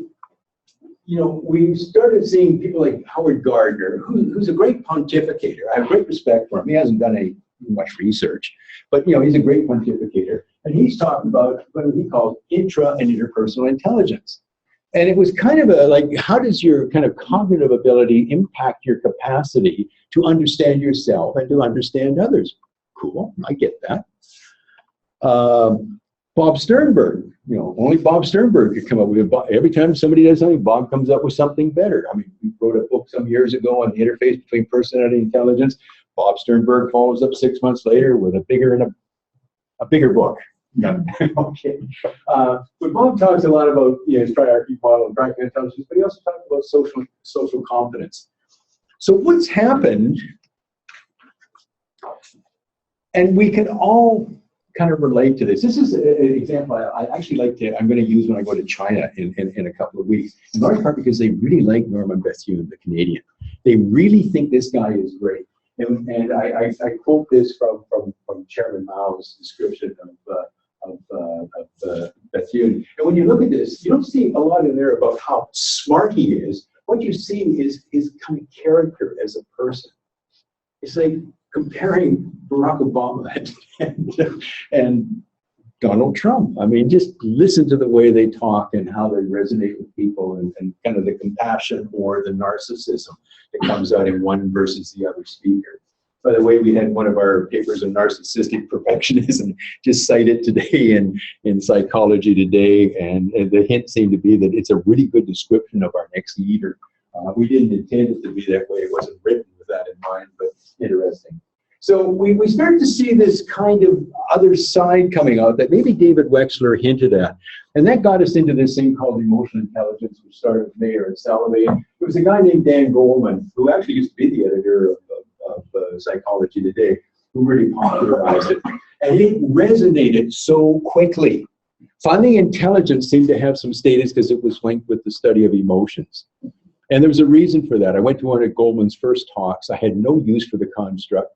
we started seeing people like Howard Gardner, who's a great pontificator. I have great respect for him. He hasn't done much research, but he's a great pontificator. And he's talking about what he calls intra and interpersonal intelligence. And it was kind of how does your kind of cognitive ability impact your capacity to understand yourself and to understand others? Cool, I get that. Bob Sternberg, only Bob Sternberg could come up with it. Every time somebody does something, Bob comes up with something better. I mean, we wrote a book some years ago on the interface between personality and intelligence. Bob Sternberg follows up 6 months later with a bigger book. Okay. But Bob talks a lot about his triarchy model and practical intelligence, but he also talks about social competence. So what's happened, and we can all kind of relate to this. This is an example I actually I'm going to use when I go to China in a couple of weeks, in large part because they really like Norman Bethune, the Canadian. They really think this guy is great. And I quote this from Chairman Mao's description of Bethune. And when you look at this, you don't see a lot in there about how smart he is. What you see is his kind of character as a person. It's like comparing Barack Obama and Donald Trump. I mean, just listen to the way they talk and how they resonate with people and kind of the compassion or the narcissism that comes out in one versus the other speaker. By the way, we had one of our papers on narcissistic perfectionism just cited today in Psychology Today, and the hint seemed to be that it's a really good description of our next leader. We didn't intend it to be that way. It wasn't written with that in mind, but interesting. So we started to see this kind of other side coming out that maybe David Wechsler hinted at. And that got us into this thing called emotional intelligence, which started with Mayer and Salovey. There was a guy named Dan Goleman, who actually used to be the editor of Psychology Today, who really popularized it. And it resonated so quickly. Finally, intelligence seemed to have some status because it was linked with the study of emotions. And there was a reason for that. I went to one of Goleman's first talks. I had no use for the construct,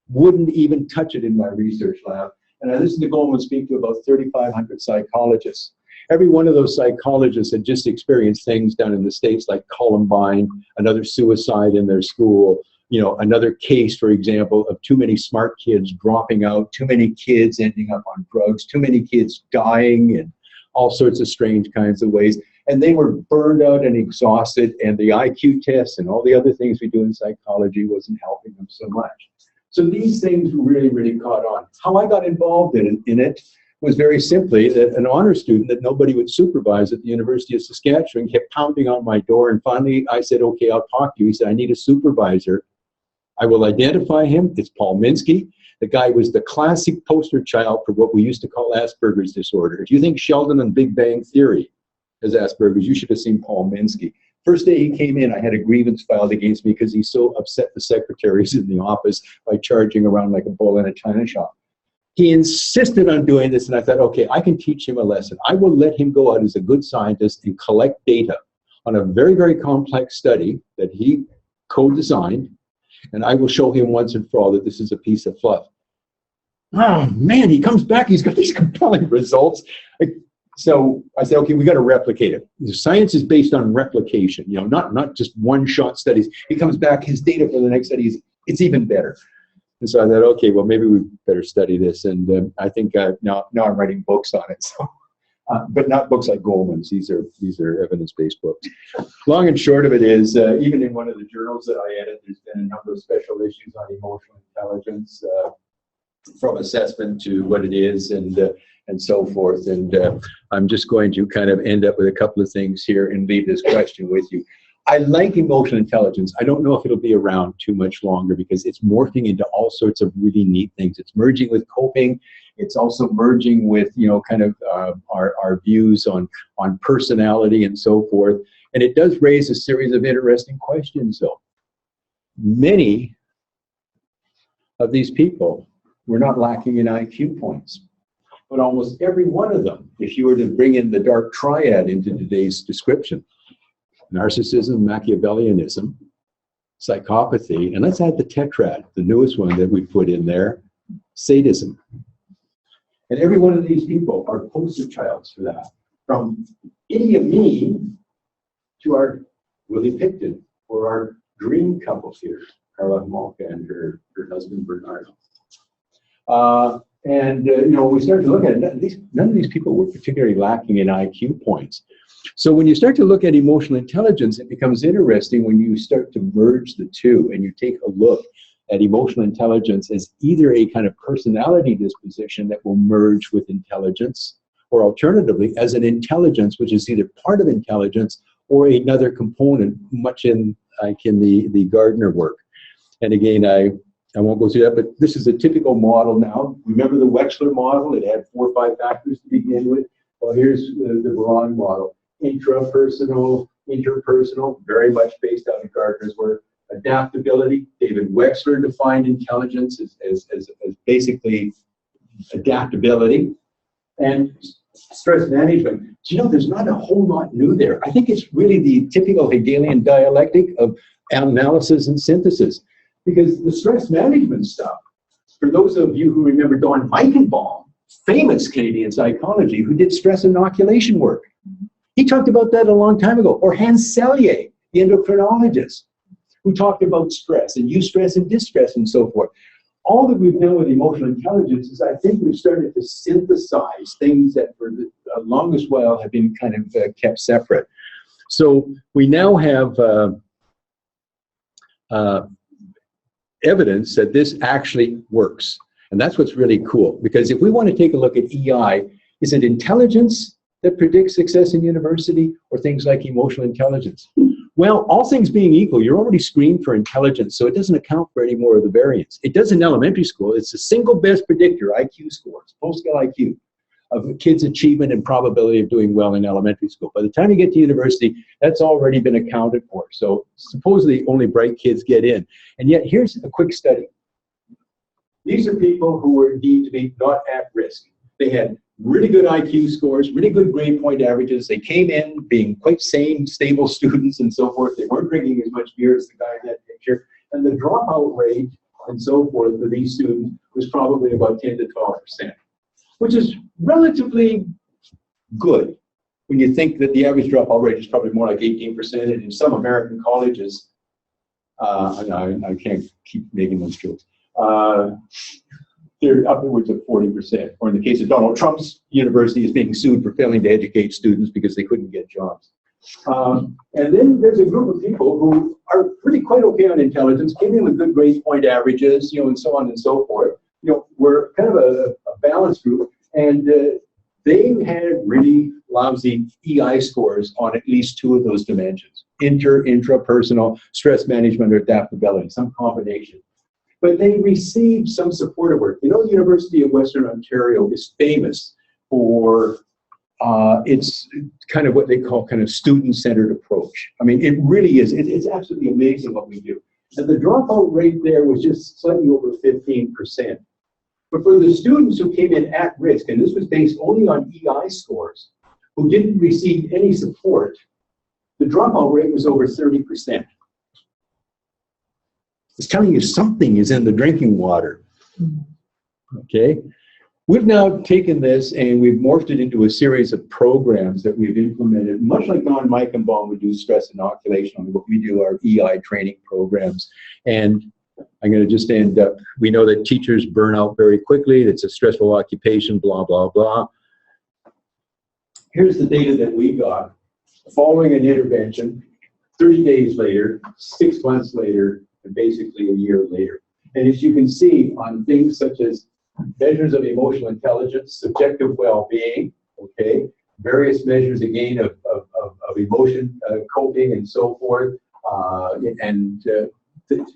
wouldn't even touch it in my research lab. And I listened to Goleman speak to about 3,500 psychologists. Every one of those psychologists had just experienced things down in the States like Columbine, another suicide in their school, another case, for example, of too many smart kids dropping out, too many kids ending up on drugs, too many kids dying in all sorts of strange kinds of ways. And they were burned out and exhausted, and the IQ tests and all the other things we do in psychology wasn't helping them so much. So these things really, really caught on. How I got involved in it was very simply that an honor student that nobody would supervise at the University of Saskatchewan kept pounding on my door, and finally I said, okay, I'll talk to you. He said, I need a supervisor. I will identify him. It's Paul Minsky. The guy was the classic poster child for what we used to call Asperger's disorder. If you think Sheldon and Big Bang Theory has Asperger's, you should have seen Paul Minsky. First day he came in, I had a grievance filed against me because he so upset the secretaries in the office by charging around like a bull in a china shop. He insisted on doing this, and I thought, okay, I can teach him a lesson. I will let him go out as a good scientist and collect data on a very, very complex study that he co-designed, and I will show him once and for all that this is a piece of fluff. Oh, man, he comes back, he's got these compelling results. So I said, okay, we got to replicate it. Science is based on replication, not just one-shot studies. He comes back, his data for the next study it's even better. And so I thought, okay, well, maybe we better study this. And I think now I'm writing books on it. So, but not books like Goleman's. These are evidence-based books. Long and short of it is, even in one of the journals that I edit, there's been a number of special issues on emotional intelligence, from assessment to what it is. And and so forth. And I'm just going to kind of end up with a couple of things here and leave this question with you. I like emotional intelligence. I don't know if it'll be around too much longer because it's morphing into all sorts of really neat things. It's merging with coping. It's also merging with, you know, kind of our views on personality and so forth. And it does raise a series of interesting questions, though. Many of these people were not lacking in IQ points, but almost every one of them, if you were to bring in the dark triad into today's description, narcissism, Machiavellianism, psychopathy, and let's add the tetrad, the newest one that we put in there, sadism. And every one of these people are poster childs for that. From Idi Amin to our Willie Picton, or our dream couple here, Carla Malka and her husband Bernardo. You know, we started to look at it, none of these people were particularly lacking in IQ points. So when you start to look at emotional intelligence, it becomes interesting when you start to merge the two and you take a look at emotional intelligence as either a kind of personality disposition that will merge with intelligence, or alternatively as an intelligence which is either part of intelligence or another component, much in like in the Gardner work. And again, I won't go through that, but this is a typical model now. Remember the Wechsler model? It had 4 or 5 factors to begin with. Well, here's the Veron model. Intrapersonal, interpersonal, very much based on Gardner's work. Adaptability. David Wechsler defined intelligence as basically adaptability. And stress management. Do you know, there's not a whole lot new there. I think it's really the typical Hegelian dialectic of analysis and synthesis. Because the stress management stuff, for those of you who remember Don Meichenbaum, famous Canadian psychology, who did stress inoculation work, he talked about that a long time ago. Or Hans Selye, the endocrinologist, who talked about stress and eustress and distress and so forth. All that we've done with emotional intelligence is I think we've started to synthesize things that for the longest while have been kind of kept separate. So we now have evidence that this actually works. And that's what's really cool. Because if we want to take a look at EI, is it intelligence that predicts success in university or things like emotional intelligence? Well, all things being equal, you're already screened for intelligence, so it doesn't account for any more of the variance. It does in elementary school. It's the single best predictor, IQ scores, post-scale IQ, of a kid's achievement and probability of doing well in elementary school. By the time you get to university, that's already been accounted for. So supposedly only bright kids get in. And yet here's a quick study. These are people who were deemed to be not at risk. They had really good IQ scores, really good grade point averages. They came in being quite sane, stable students and so forth. They weren't drinking as much beer as the guy in that picture. And the dropout rate and so forth for these students was probably about 10 to 12%, which is relatively good when you think that the average dropout rate is probably more like 18%. And in some American colleges, I can't keep making those jokes. They're upwards of 40%. Or in the case of Donald Trump's university is being sued for failing to educate students because they couldn't get jobs. And then there's a group of people who are really quite okay on intelligence, came in with good grade point averages, and so on and so forth. We're kind of a balanced group, and they had really lousy EI scores on at least 2 of those dimensions: intrapersonal, stress management, or adaptability, some combination. But they received some supportive work. The University of Western Ontario is famous for its kind of what they call kind of student-centered approach. I mean, it really is. It's absolutely amazing what we do. And the dropout rate there was just slightly over 15%. But for the students who came in at risk, and this was based only on EI scores, who didn't receive any support, the dropout rate was over 30%. It's telling you something is in the drinking water. Okay? We've now taken this and we've morphed it into a series of programs that we've implemented, much like Don Meichenbaum would do stress inoculation. What we do are EI training programs. And I'm going to just end up, we know that teachers burn out very quickly. It's a stressful occupation, blah, blah, blah. Here's the data that we got following an intervention, 30 days later, 6 months later, and basically a year later. And as you can see on things such as measures of emotional intelligence, subjective well-being, okay, various measures again of emotion coping and so forth, and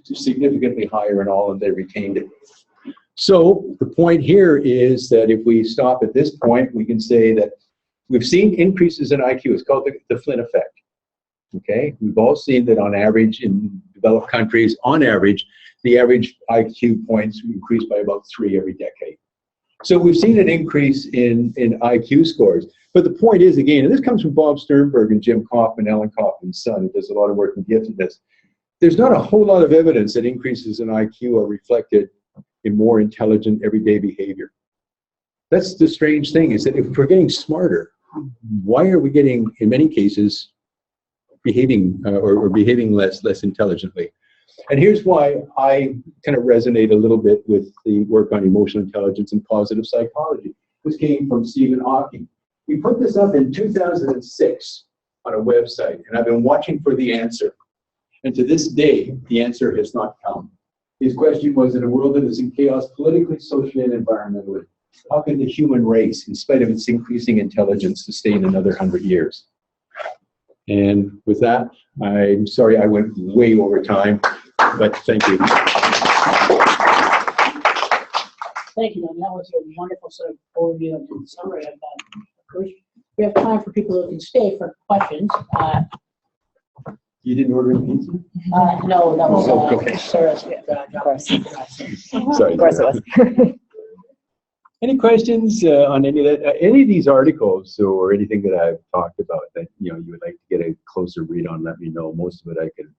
significantly higher in all, and they retained it. So the point here is that if we stop at this point, we can say that we've seen increases in IQ. It's called the Flynn effect. Okay, we've all seen that on average in developed countries, on average, the average IQ points increase by about 3 every decade. So we've seen an increase in IQ scores. But the point is, again, and this comes from Bob Sternberg and Jim Kaufman, Alan Kaufman's son, who does a lot of work in giftedness. There's not a whole lot of evidence that increases in IQ are reflected in more intelligent everyday behavior. That's the strange thing, is that if we're getting smarter, why are we getting, in many cases, behaving or behaving less intelligently? And here's why I kind of resonate a little bit with the work on emotional intelligence and positive psychology. This came from Stephen Hawking. We put this up in 2006 on a website, and I've been watching for the answer. And to this day, the answer has not come. His question was, in a world that is in chaos politically, socially, and environmentally, how can the human race, in spite of its increasing intelligence, sustain another 100 years? And with that, I'm sorry I went way over time, but thank you. Thank you, Don. That was a wonderful sort of overview and summary of course, we have time for people who can stay for questions. You didn't order a pizza? No, that was okay. Sarah's. Sorry. Of course it was. Any questions on any of that? Any of these articles or anything that I've talked about that you would like to get a closer read on? Let me know. Most of it I can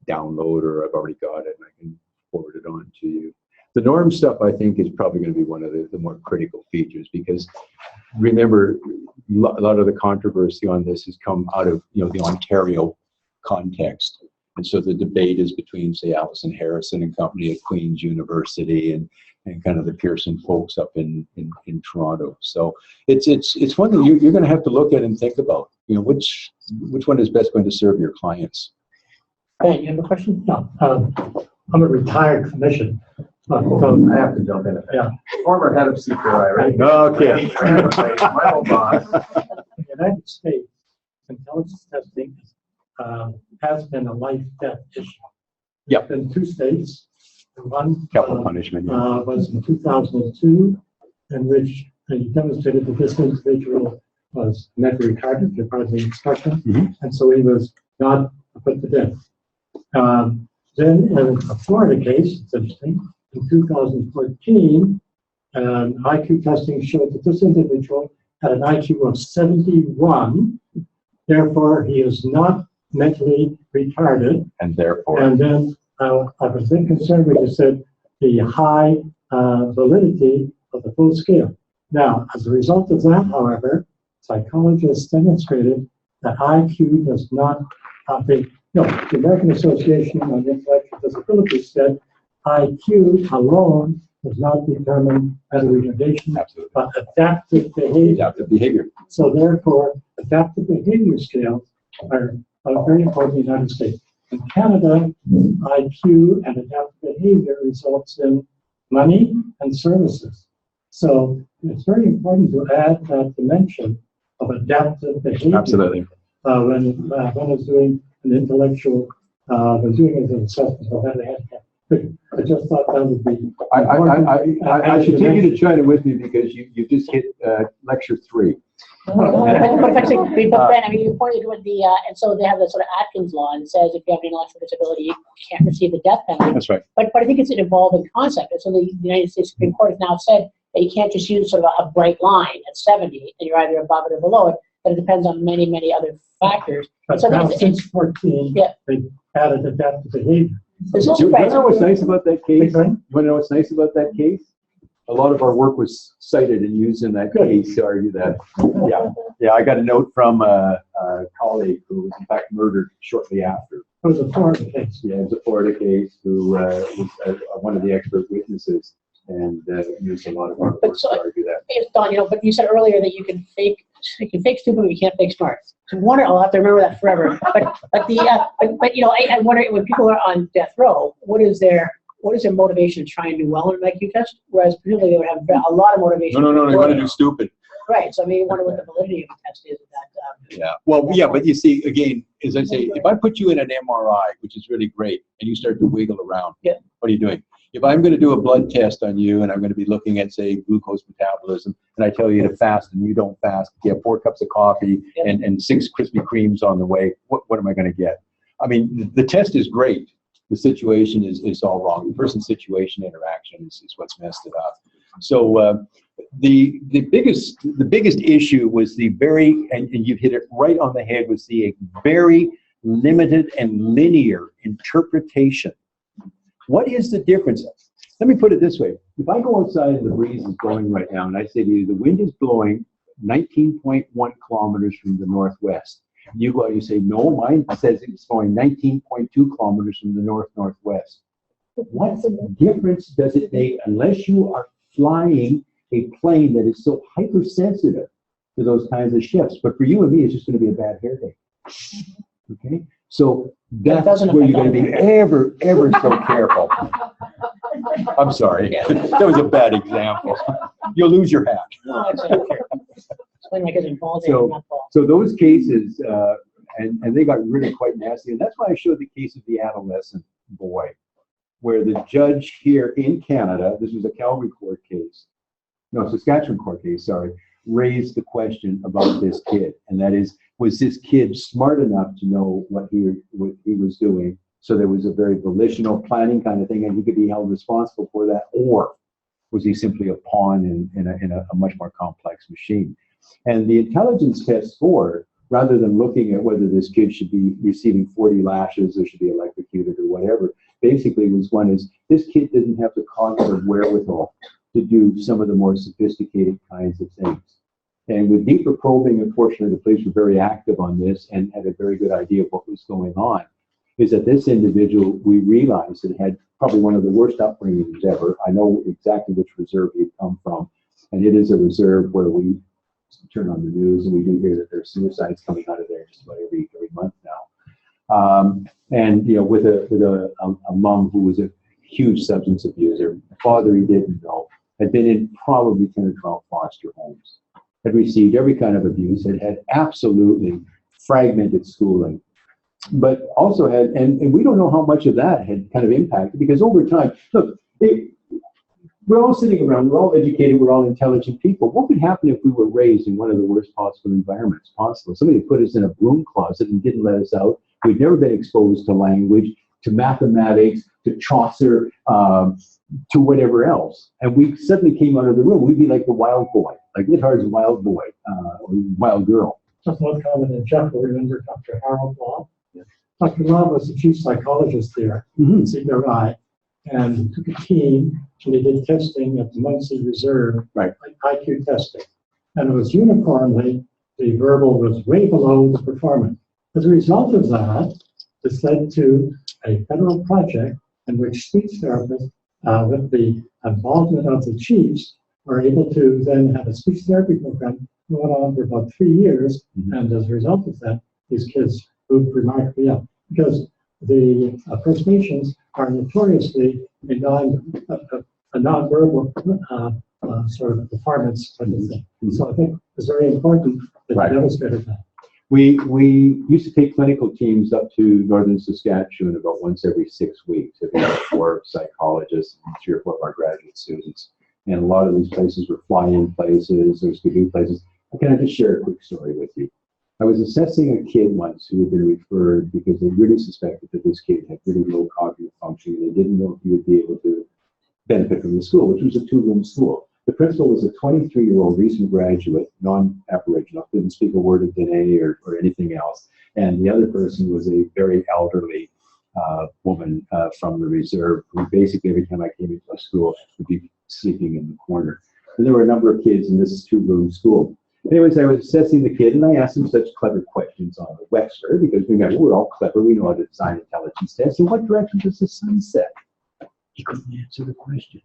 download, or I've already got it and I can forward it on to you. The norm stuff, I think, is probably going to be one of the more critical features, because remember, a lot of the controversy on this has come out of the Ontario context. And so the debate is between, say, Alison Harrison and company at Queen's University and kind of the Pearson folks up in Toronto. So it's one that you're going to have to look at and think about. Which one is best going to serve your clients? Hey, you have a question? No, I'm a retired clinician. I have to jump in. Yeah. Former head of CPRI, right? Okay. My old boss. In the United States, intelligence testing has been a life-death issue. Yep. In 2 states. One Capital punishment. Yeah. was in 2002, in which they demonstrated that this individual was mentally retarded, they're part of the instruction, and so he was not put to death. Then in a Florida case, it's interesting, in 2014, IQ testing showed that this individual had an IQ of 71, therefore he is not mentally retarded. And therefore. And then I was then concerned when you said the high validity of the full scale. Now, as a result of that, however, psychologists demonstrated that IQ does not, the American Association on Intellectual Disabilities said IQ alone does not determine mental retardation, but adaptive behavior. Adaptive behavior. So therefore, adaptive behavior scales are very important in the United States. In Canada, IQ and adaptive behavior results in money and services. So it's very important to add that dimension of adaptive behavior. Absolutely. When I was doing an intellectual, was doing as an assessment of mental handicap. I just thought that would be. I should take you to China with me, because you just hit lecture 3. But actually, I mean, you pointed to the, and so they have the sort of Atkins law, and it says if you have an intellectual disability, you can't receive the death penalty. That's right. But I think it's an evolving concept. And so the United States Supreme Court has now said that you can't just use sort of a bright line at 70, and you're either above it or below it, but it depends on many, many other factors. But so now since 14, they added adaptive behavior. Do you know what's nice about that case? You want to know what's nice about that case? A lot of our work was cited and used in that case to argue that. Yeah. I got a note from a colleague who was in fact murdered shortly after. It was a Florida case. Yeah, it was a Florida case who was one of the expert witnesses, and used a lot of our work to argue that. It's Don, but you said earlier that you can fake stupid, but you can't fake smart. So I'll have to remember that forever. But I wonder, when people are on death row, what is their what is their motivation to try and do well in an IQ test? Whereas presumably they would have a lot of motivation. No, they want to do stupid. Right, so I mean, you wonder what the validity of the test is at that. Yeah, well, yeah, but you see, again, as I say, if I put you in an MRI, which is really great, and you start to wiggle around, Yeah. what are you doing? If I'm going to do a blood test on you, and I'm going to be looking at, say, glucose metabolism, and I tell you to fast, and you don't fast, you have 4 cups of coffee and 6 Krispy Kremes on the way, what am I going to get? I mean, the test is great. The situation is all wrong. The person-situation interaction is what's messed it up. So the biggest issue was the very, and you've hit it right on the head, was the very limited and linear interpretation. What is the difference? Let me put it this way. If I go outside and the breeze is blowing right now, and I say to you, the wind is blowing 19.1 kilometers from the northwest. You go out and you say, no, mine says it's going 19.2 kilometers from the northwest. What difference does it make unless you are flying a plane that is so hypersensitive to those kinds of shifts? But for you and me, it's just going to be a bad hair day. Okay? So that's where you're going to be ever so careful. I'm sorry. That was a bad example. You'll lose your hat. No, it's okay. Explain like it's in ball day, not ball. So those cases, and they got really quite nasty. And that's why I showed the case of the adolescent boy, where the judge here in Canada, this was a Calgary court case, no, Saskatchewan court case, sorry, raised the question about this kid. And that is, was this kid smart enough to know what he was doing? So there was a very volitional planning kind of thing, and he could be held responsible for that, or was he simply a pawn in a much more complex machine? And the intelligence test score, rather than looking at whether this kid should be receiving 40 lashes or should be electrocuted or whatever, basically was one is, this kid didn't have the cognitive wherewithal to do some of the more sophisticated kinds of things. And with deeper probing, unfortunately, the police were very active on this and had a very good idea of what was going on. Is that this individual, we realized that had probably one of the worst upbringings ever. I know exactly which reserve he'd come from, and it is a reserve where we turn on the news and we do hear that there's suicides coming out of there just about every month now. And you know, with a mom who was a huge substance abuser, a father he didn't know, had been in probably 10 or 12 foster homes, had received every kind of abuse, had absolutely fragmented schooling, but also had, and we don't know how much of that had kind of impacted, because over time, look, we're all sitting around, we're all educated, we're all intelligent people. What would happen if we were raised in one of the worst possible environments possible? Somebody put us in a broom closet and didn't let us out. We'd never been exposed to language, to mathematics, to Chaucer, to whatever else. And we suddenly came out of the room. We'd be like the wild boy, like Littard's wild boy, or wild girl. Just one comment, and Jeff will remember Dr. Harold Law. Dr. Law was the chief psychologist there in CRI, and took a team, and they did testing at the Muncie Reserve, right, like IQ testing. And it was uniformly, the verbal was way below the performance. As a result of that, this led to a federal project in which speech therapists, with the involvement of the chiefs, were able to then have a speech therapy program going on for about 3 years. And as a result of that, these kids moved remarkably up, because the First Nations are notoriously a non-verbal sort of performance kind of thing. So I think it's very important that you demonstrated that. We used to take clinical teams up to northern Saskatchewan about once every 6 weeks. We had 4 psychologists and 3 or 4 of our graduate students. And a lot of these places were fly-in places, or skidoo places. Can I just share a quick story with you? I was assessing a kid once who had been referred because they really suspected that this kid had really low cognitive functioning. They didn't know if he would be able to benefit from the school, which was a 2-room school. The principal was a 23-year-old recent graduate, non-Aboriginal, didn't speak a word of Binet or anything else. And the other person was a very elderly woman from the reserve, who basically every time I came into a school would be sleeping in the corner. And there were a number of kids in this 2-room school. Anyways, I was assessing the kid, and I asked him such clever questions on the Wechsler, because we're all clever, we know how to design intelligence tests. In what direction does the sun set? He couldn't answer the question.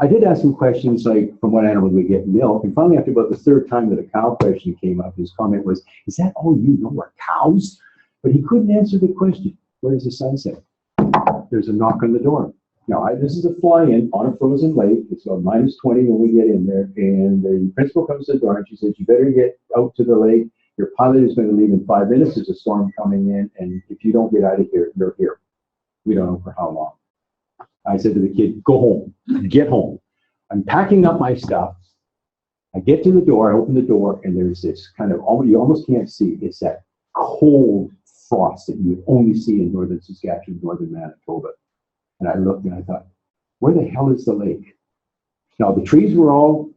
I did ask him questions like, from what animal do we get milk? And finally, after about the 3rd time that a cow question came up, his comment was, is that all you know are cows? But he couldn't answer the question. Where does the sun set? There's a knock on the door. Now, this is a fly-in on a frozen lake. It's about -20 when we get in there, and the principal comes to the door and she says, "You better get out to the lake. Your pilot is going to leave in 5 minutes. There's a storm coming in, and if you don't get out of here, you're here. We don't know for how long." I said to the kid, "Go home. Get home." I'm packing up my stuff. I get to the door. I open the door, and there's this kind of you almost can't see. It's that cold frost that you would only see in northern Saskatchewan, northern Manitoba. And I looked and I thought, where the hell is the lake? Now, the trees were all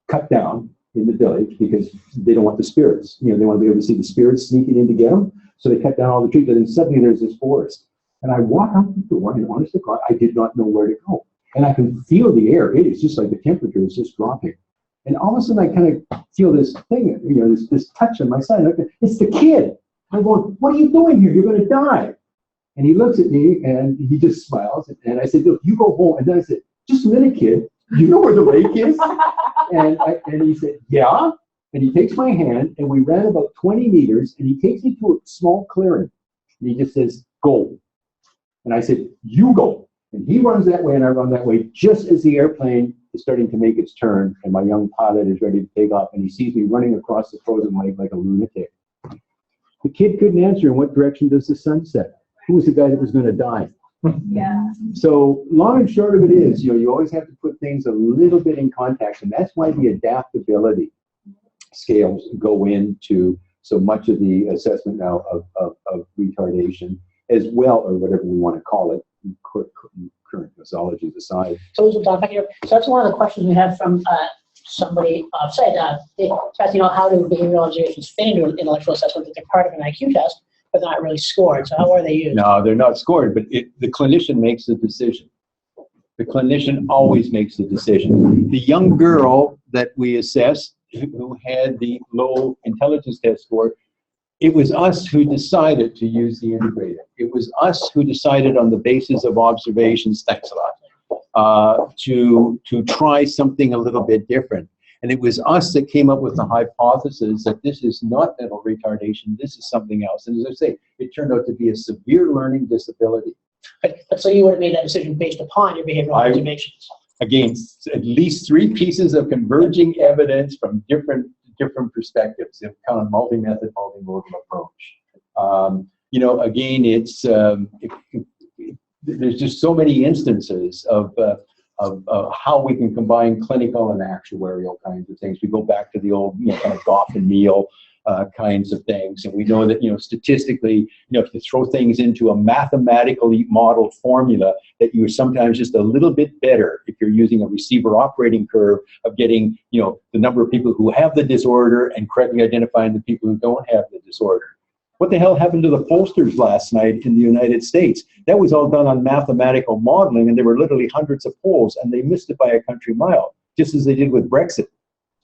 cut down in the village because they don't want the spirits. They want to be able to see the spirits sneaking in to get them. So they cut down all the trees. And then suddenly there's this forest. And I walk out the door, and honest to God, I did not know where to go. And I can feel the air. It is just like the temperature is just dropping. And all of a sudden I kind of feel this thing, this touch on my side. It's the kid. I'm going, "What are you doing here? You're going to die." And he looks at me and he just smiles. And I said, "Look, you go home." And then I said, "Just a minute, kid. You know where the lake is?" And he said, "Yeah." And he takes my hand, and we ran about 20 meters, and he takes me to a small clearing. And he just says, "Go." And I said, "You go." And he runs that way, and I run that way, just as the airplane is starting to make its turn, and my young pilot is ready to take off, and he sees me running across the frozen lake like a lunatic. The kid couldn't answer, "In what direction does the sun set?" Who was the guy that was going to die? Yeah. So long and short of it is, you always have to put things a little bit in context, and that's why the adaptability scales go into so much of the assessment now of retardation as well, or whatever we want to call it, current methodologies aside. So that's one of the questions we have from somebody said, they asked, how do behavioral observations fit into an intellectual assessment, that they're part of an IQ test, but they're not really scored. So how are they used? No, they're not scored, but the clinician makes the decision. The clinician always makes the decision. The young girl that we assessed, who had the low intelligence test score, it was us who decided to use the integrator. It was us who decided on the basis of observations, thanks a lot, to try something a little bit different. And it was us that came up with the hypothesis that this is not mental retardation, this is something else. And as I say, it turned out to be a severe learning disability. But so you would have made that decision based upon your behavioral observations? Again, at least 3 pieces of converging evidence from different perspectives, kind of multi-method, multimodal approach. Again, it's there's just so many instances of how we can combine clinical and actuarial kinds of things. We go back to the old, kind of Goff and Meal kinds of things, and we know that statistically, if you throw things into a mathematically modeled formula, that you're sometimes just a little bit better if you're using a receiver operating curve of getting the number of people who have the disorder and correctly identifying the people who don't have the disorder. What the hell happened to the pollsters last night in the United States? That was all done on mathematical modeling, and there were literally hundreds of polls, and they missed it by a country mile, just as they did with Brexit.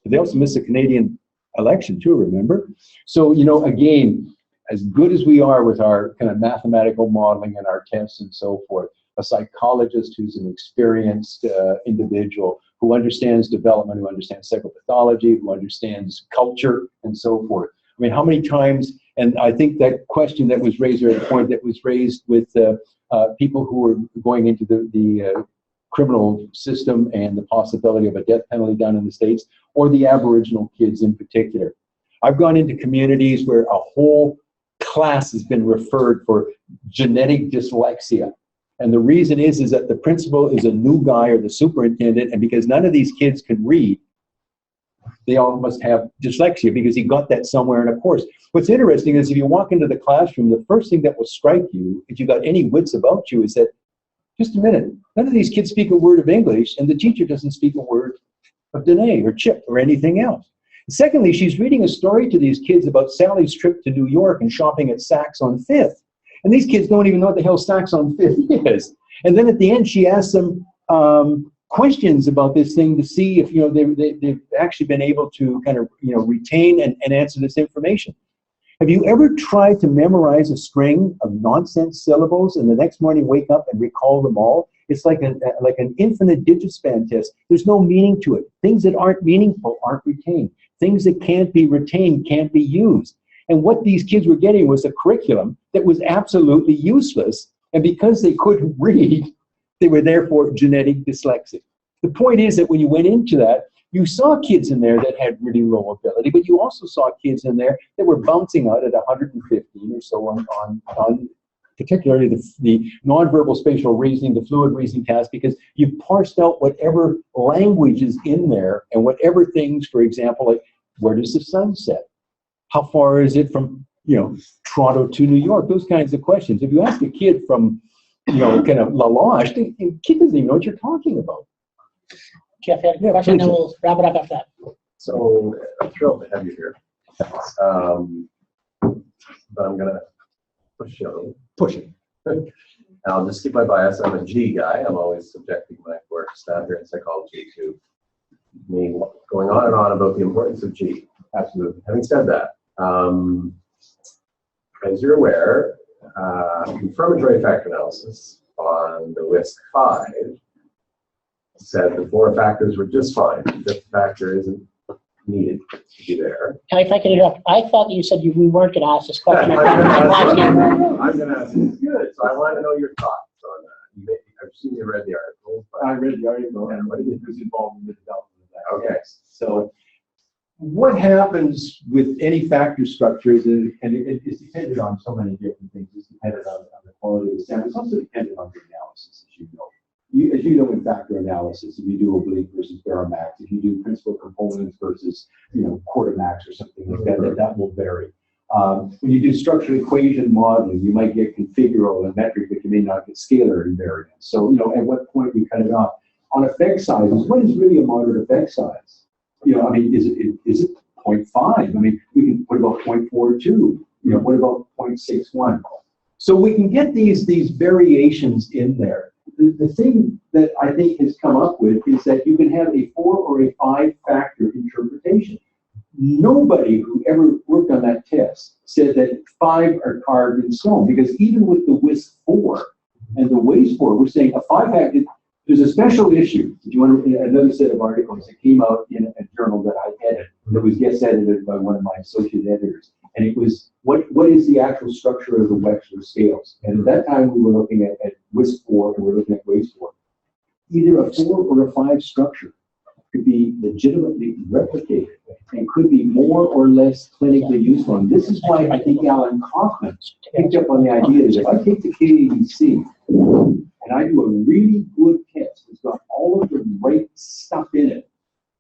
But they also missed the Canadian election too, remember? So, again, as good as we are with our kind of mathematical modeling and our tests and so forth, a psychologist who's an experienced individual who understands development, who understands psychopathology, who understands culture and so forth. I mean, how many times, and I think that question that was raised, or the point that was raised with people who were going into the criminal system and the possibility of a death penalty down in the States, or the Aboriginal kids in particular. I've gone into communities where a whole class has been referred for genetic dyslexia. And the reason is that the principal is a new guy, or the superintendent, and because none of these kids can read, they all must have dyslexia because he got that somewhere in a course. What's interesting is if you walk into the classroom, the first thing that will strike you, if you got any wits about you, is that, just a minute, none of these kids speak a word of English, and the teacher doesn't speak a word of Dene or Chip or anything else. Secondly, she's reading a story to these kids about Sally's trip to New York and shopping at Saks on Fifth. And these kids don't even know what the hell Saks on Fifth is. And then at the end, she asks them questions about this thing to see if they've actually been able to kind of retain and answer this information. Have you ever tried to memorize a string of nonsense syllables and the next morning wake up and recall them all? It's like an infinite digit span test. There's no meaning to it. Things that aren't meaningful aren't retained. Things that can't be retained can't be used. And what these kids were getting was a curriculum that was absolutely useless. And because they couldn't read, They were therefore genetic dyslexic. The point is that when you went into that, you saw kids in there that had really low ability, but you also saw kids in there that were bouncing out at 115 or so on particularly the nonverbal spatial reasoning, the fluid reasoning task, because you parsed out whatever language is in there and whatever things, for example, like where does the sun set? How far is it from, Toronto to New York? Those kinds of questions. If you ask a kid from, kind of La Loche, the kid doesn't even know what you're talking about. Jeff, you had a question, and then we'll wrap it up after that. So I'm thrilled to have you here. But I'm going to push you. Push it. I'll just keep my bias. I'm a G guy. I'm always subjecting my work staff here in psychology to me going on and on about the importance of G. Absolutely. Having said that, as you're aware, confirmatory factor analysis on the WAIS-V said the 4 factors were just fine. The 5th factor isn't needed to be there. If I can interrupt, I thought you said we weren't going to ask this question. I'm going to ask you. Good. So I want to know your thoughts on that. I've seen you read the article. I read the article, and what was involved in the development of that. Okay. So what happens with any factor structure is, and it's dependent on so many different things. It's dependent on the quality of the sample. It's also dependent on the analysis, as you know. As you know, in factor analysis, if you do oblique versus Baramax, if you do principal components versus, quartermax or something like that, that will vary. When you do structural equation modeling, you might get configural and metric, but you may not get scalar invariance. So, at what point we cut it off? On effect sizes, what is really a moderate effect size? Is it 0.5? We can put about 0.42. What about 0.61? So we can get these variations in there. The thing that I think has come up with is that you can have a 4 or a 5 factor interpretation. Nobody who ever worked on that test said that 5 are carved in stone, because even with the WAIS-IV and the WAIS-IV, we're saying a 5 factor. There's a special issue. If you want another set of articles that came out in a journal that I edit, that was guest edited by one of my associate editors, and it was what is the actual structure of the Wechsler scales? And at that time we were looking at WAIS-IV and we're looking at WAIS-IV. Either a 4 or a 5 structure could be legitimately replicated and could be more or less clinically useful. And this is why I think Alan Kaufman picked up on the idea that if I take the KABC and I do a really good test, it's got all of the right stuff in it,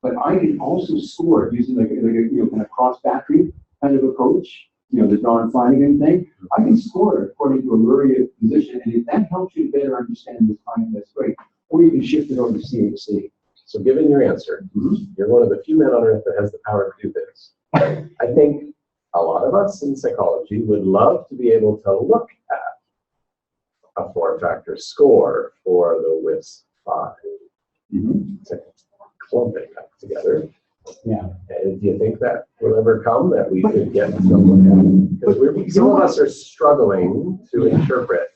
but I can also score it using like a kind of cross-battery kind of approach, the Don Flanagan thing. I can score it according to a Luria position, and if that helps you better understand the client, that's great. Or you can shift it over to CHC. So given your answer, you're one of the few men on earth that has the power to do this. I think a lot of us in psychology would love to be able to look at a 4-factor score for the WAIS-V. To clump it together. Yeah. And do you think that will ever come, that we could get to look at it? Because some of us are struggling to interpret.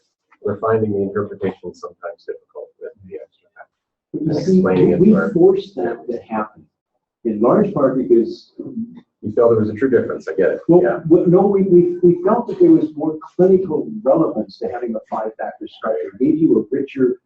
We're finding the interpretation sometimes difficult with the extra factor. We forced that to happen, in large part because you felt there was a true difference. I get it. Well, no, we felt that there was more clinical relevance to having a 5-factor structure. It gave you a richer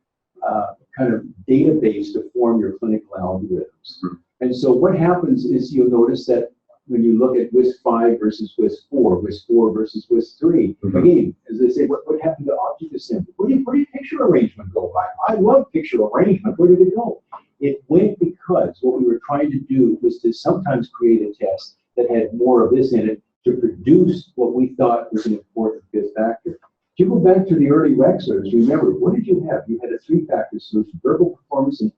kind of database to form your clinical algorithms. And so what happens is you'll notice that when you look at WAIS-V versus WAIS-IV, WAIS-IV versus WAIS-III, again, as they say, what happened to object assembly? Where did picture arrangement go? I love picture arrangement. Where did it go? It went because what we were trying to do was to sometimes create a test that had more of this in it to produce what we thought was an important 5th factor. If you go back to the early Wechslers, remember, what did you have? You had a 3-factor solution: verbal performance and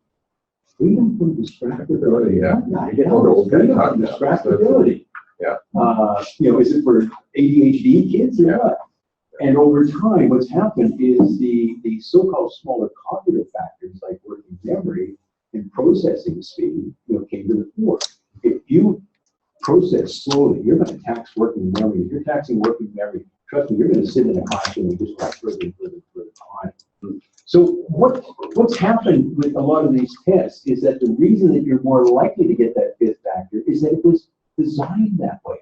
freedom from distractibility. Freedom from distractibility. Yeah. Is it for ADHD kids or what? And over time, what's happened is the so-called smaller cognitive factors like working memory and processing speed, came to the fore. If you process slowly, you're going to tax working memory. If you're taxing working memory, trust me, you're going to sit in a classroom and just like further time. So what's happened with a lot of these tests is that the reason that you're more likely to get that 5th factor is that it was designed that way.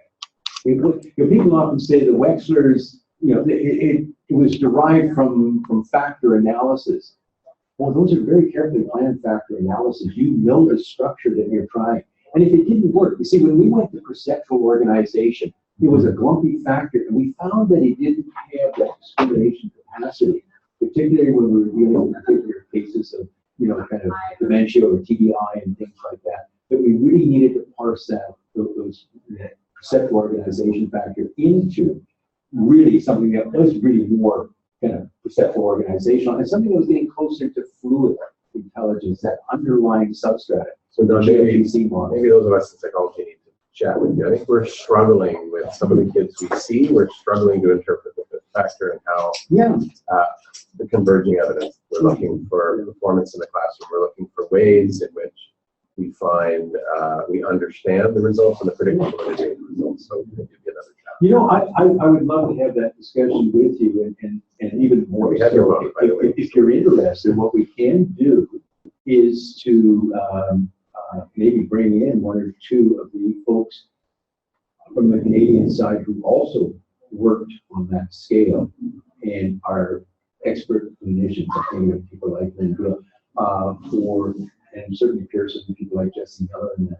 People often say the Wechslers, it was derived from factor analysis. well, those are very carefully planned factor analysis. You know the structure that you're trying. And if it didn't work, you see, when we went to perceptual organization, it was a grumpy factor, and we found that it didn't have that discrimination capacity, particularly when we were dealing with particular cases of, kind of dementia or TBI and things like that, that we really needed to parse that perceptual organization factor into really something that was really more kind of perceptual organizational and something that was getting closer to fluid intelligence, that underlying substrate. So the JVC model. Maybe those of us in psychology need to chat with you. I think we're struggling with some of the kids we see. We're struggling to interpret the factor and how the converging evidence. We're looking for performance in the classroom. We're looking for ways in which we find we understand the results and the predictable validity of the results. So maybe another challenge. I would love to have that discussion with you, and even more. We have your book, by the way. If you're interested, what we can do is to maybe bring in one or two of the folks from the Canadian side who also worked on that scale and are expert clinicians. I think of people like Lynn Bill, and certainly Pearson, and people like Jessie Miller, and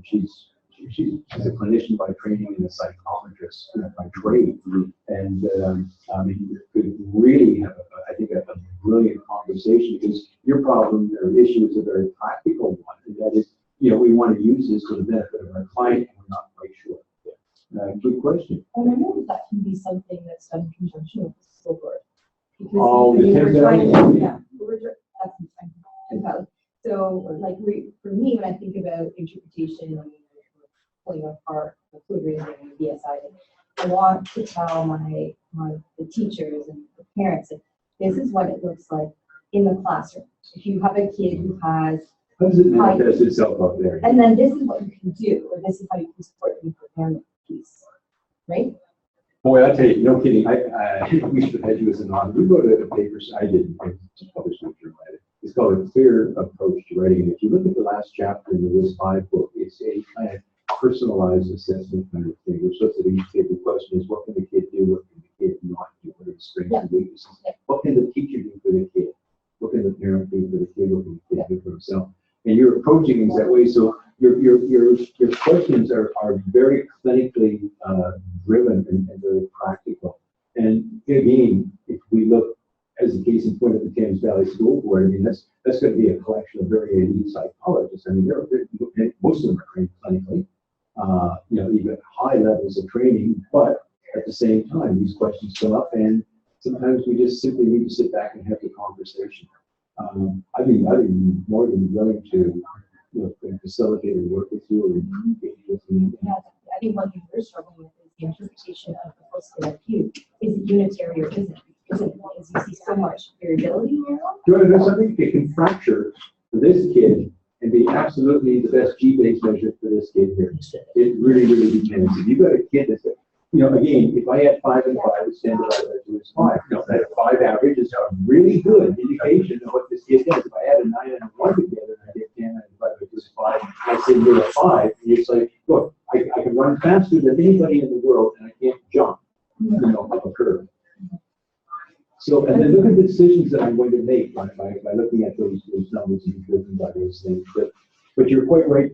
she's a clinician by training and a psychologist by trade, and could really have, I think, a brilliant conversation, because your problem or issue is a very practical one, and that is, we want to use this for the benefit of our client, and we're not quite sure. Good question. And I know that can be something that's done in conjunction with the school board. Oh, the that's so, like, for me, when I think about interpretation and pulling apart the fluid reasoning and BSI, I want to tell the teachers and the parents that this is what it looks like in the classroom. If you have a kid who has how does it manifest itself up there? And then this is what you can do, or this is how you can support the impairment piece, right? Boy, I tell you, no kidding. We should have had you as an author. We wrote a paper, I didn't, just published it. It's called A Clear Approach to Writing. And if you look at the last chapter in the WAIS-V book, it's a kind of personalized assessment kind of thing. We're supposed to each kid, the question is, what can the kid do? What can the kid not do? What are the strengths and weaknesses? What can the teacher do for the kid? What can the parent do for the kid? What can the kid do for himself? And you're approaching things that way. So your questions are very clinically driven and very practical. And again, if we look as a case in point at the Thames Valley School Board, I mean, that's going to be a collection of very elite psychologists. I mean, most of them are trained clinically. You've got high levels of training, but at the same time, these questions come up, and sometimes we just simply need to sit back and have the conversation. I'd be more than willing to facilitate or work with you or engage with you. Yeah, I think one thing we're struggling with is the interpretation of the post-IQ. Is it unitary or isn't it? Because you see so much variability in your own. Do you want to know something? It can fracture for this kid and be absolutely the best G-based measure for this kid here. It really, really depends. If you've got a kid that's, again, if I had 5 and 5, it's 10 divided by 2 is 5. If I had a 5 average, it's a really good indication of what this kid does. If I had a 9 and a 1 together, and I get 10 and divided by 2 is 5, and I say you're a 5, and it's like, look, I can run faster than anybody in the world, and I can't jump, up a curve. So, and then look at the decisions that I'm going to make by looking at those numbers and driven by those things. But you're quite right.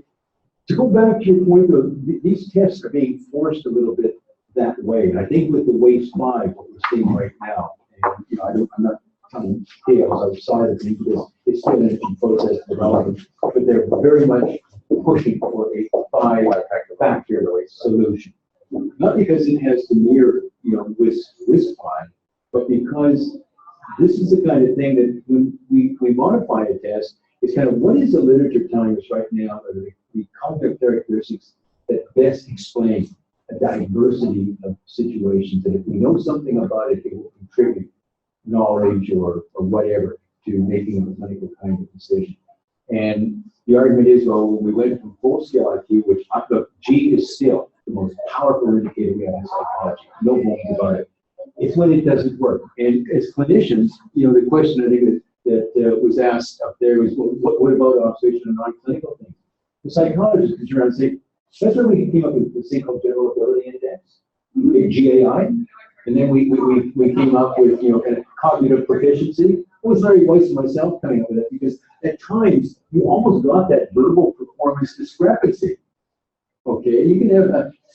To go back to your point, though, these tests are being forced a little bit that way. And I think with the WAIS-V, what we're seeing right now, and I'm not telling tales outside of it, because it's still in process development, but they're very much pushing for a 5-factor solution. Not because it has to mirror, WAIS-V, but because this is the kind of thing that when we modify a test, it's kind of what is the literature telling us right now are the cognitive characteristics that best explain a diversity of situations. And if we know something about it, it will contribute knowledge or whatever to making a clinical kind of decision. And the argument is, well, when we went from full-scale IQ, which look, G is still the most powerful indicator we have in psychology, no bones about it. It's when it doesn't work. And as clinicians, the question I think that was asked up there was, well, what about observation of non-clinical things? The psychologists could turn around and say, that's when we came up with this thing called General Ability Index, GAI. And then we came up with, kind of cognitive proficiency. It was Larry Weiss and myself coming up with it because at times you almost got that verbal performance discrepancy. Okay, you can have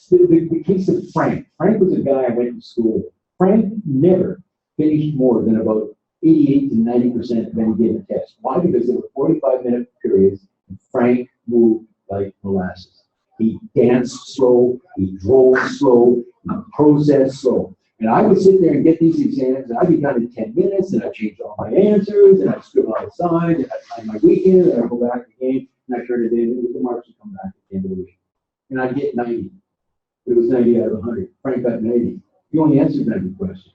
the case of Frank. Frank was a guy I went to school with. Frank never finished more than about 88 to 90% of any given test. Why? Because there were 45-minute periods and Frank moved like molasses. He danced slow, he drove slow, he processed slow. And I would sit there and get these exams, and I'd be done in 10 minutes, and I'd change all my answers, and I'd scribble on the side, and I'd find my weekend, and I'd go back again, and I'd turn it in, and the marks would come back at the end of the week. And I'd get 90. It was 90 out of 100. Frank got 90. He only answered 90 questions.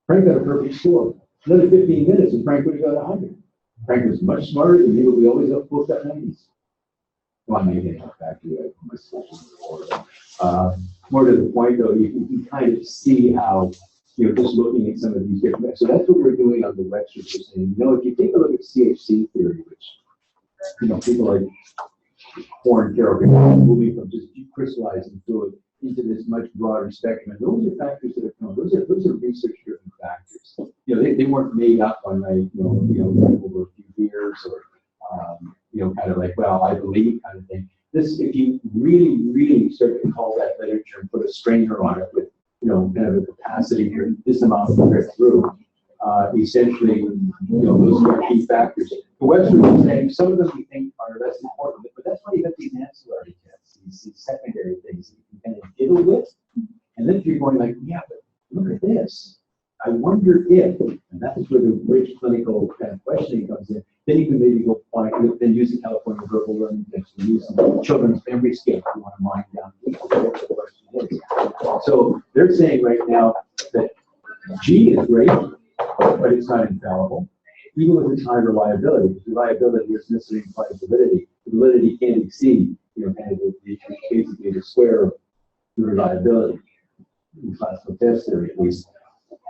Frank got a perfect score. Another 15 minutes, and Frank would have got 100. Frank was much smarter than me, but we always both got 90s. Well, I may get back to my session before. More to the point, though, you can kind of see how, just looking at some of these different, so that's what we're doing on the Wechsler saying. If you take a look at CHC theory, which, people like Warren Carroll, moving from just crystallizing fluid into this much broader spectrum, and those are factors that have come. Those are research-driven factors. They weren't made up on over a few years or kind of like, well, I believe kind of thing. This, if you really start to call that literature and put a strainer on it with, kind of a capacity for this amount to get through, essentially, those are key factors. The Wechsler is saying some of them we think are less important, but that's why you have these ancillary tests, these secondary things that you can kind of deal with. And then if you're going like, yeah, but look at this. I wonder if, and that's where the rich clinical kind of questioning comes in, then you can maybe go find, then use the California verbal learning text, and use some children's memory scale if you want to mine down what the question is. So they're saying right now that G is great, but it's not infallible, even with its high reliability. Because reliability is necessarily implies validity. The validity can't exceed, kind of basically the square of the reliability in classical test theory, at least.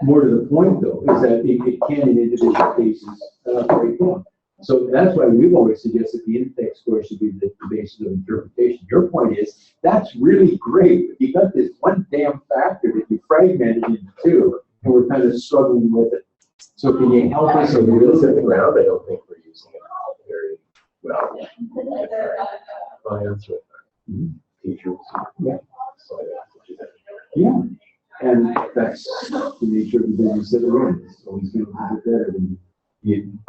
More to the point, though, is that it can, in individual cases, break down. So that's why we've always suggested the index score should be the basis of interpretation. Your point is, that's really great, but you got this one damn factor that you fragmented into two, and we're kind of struggling with it. So can you help us? So we look at the ground, I don't think we're using it very well. My answer is teachers. Yeah. So, Yeah. And that's the nature of the business that we're in. It's always going to be better than you.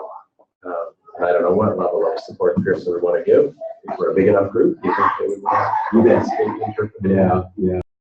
I don't know what level of support Pearson would want to give. If we're a big enough group, do you think they would want to interpret? Yeah.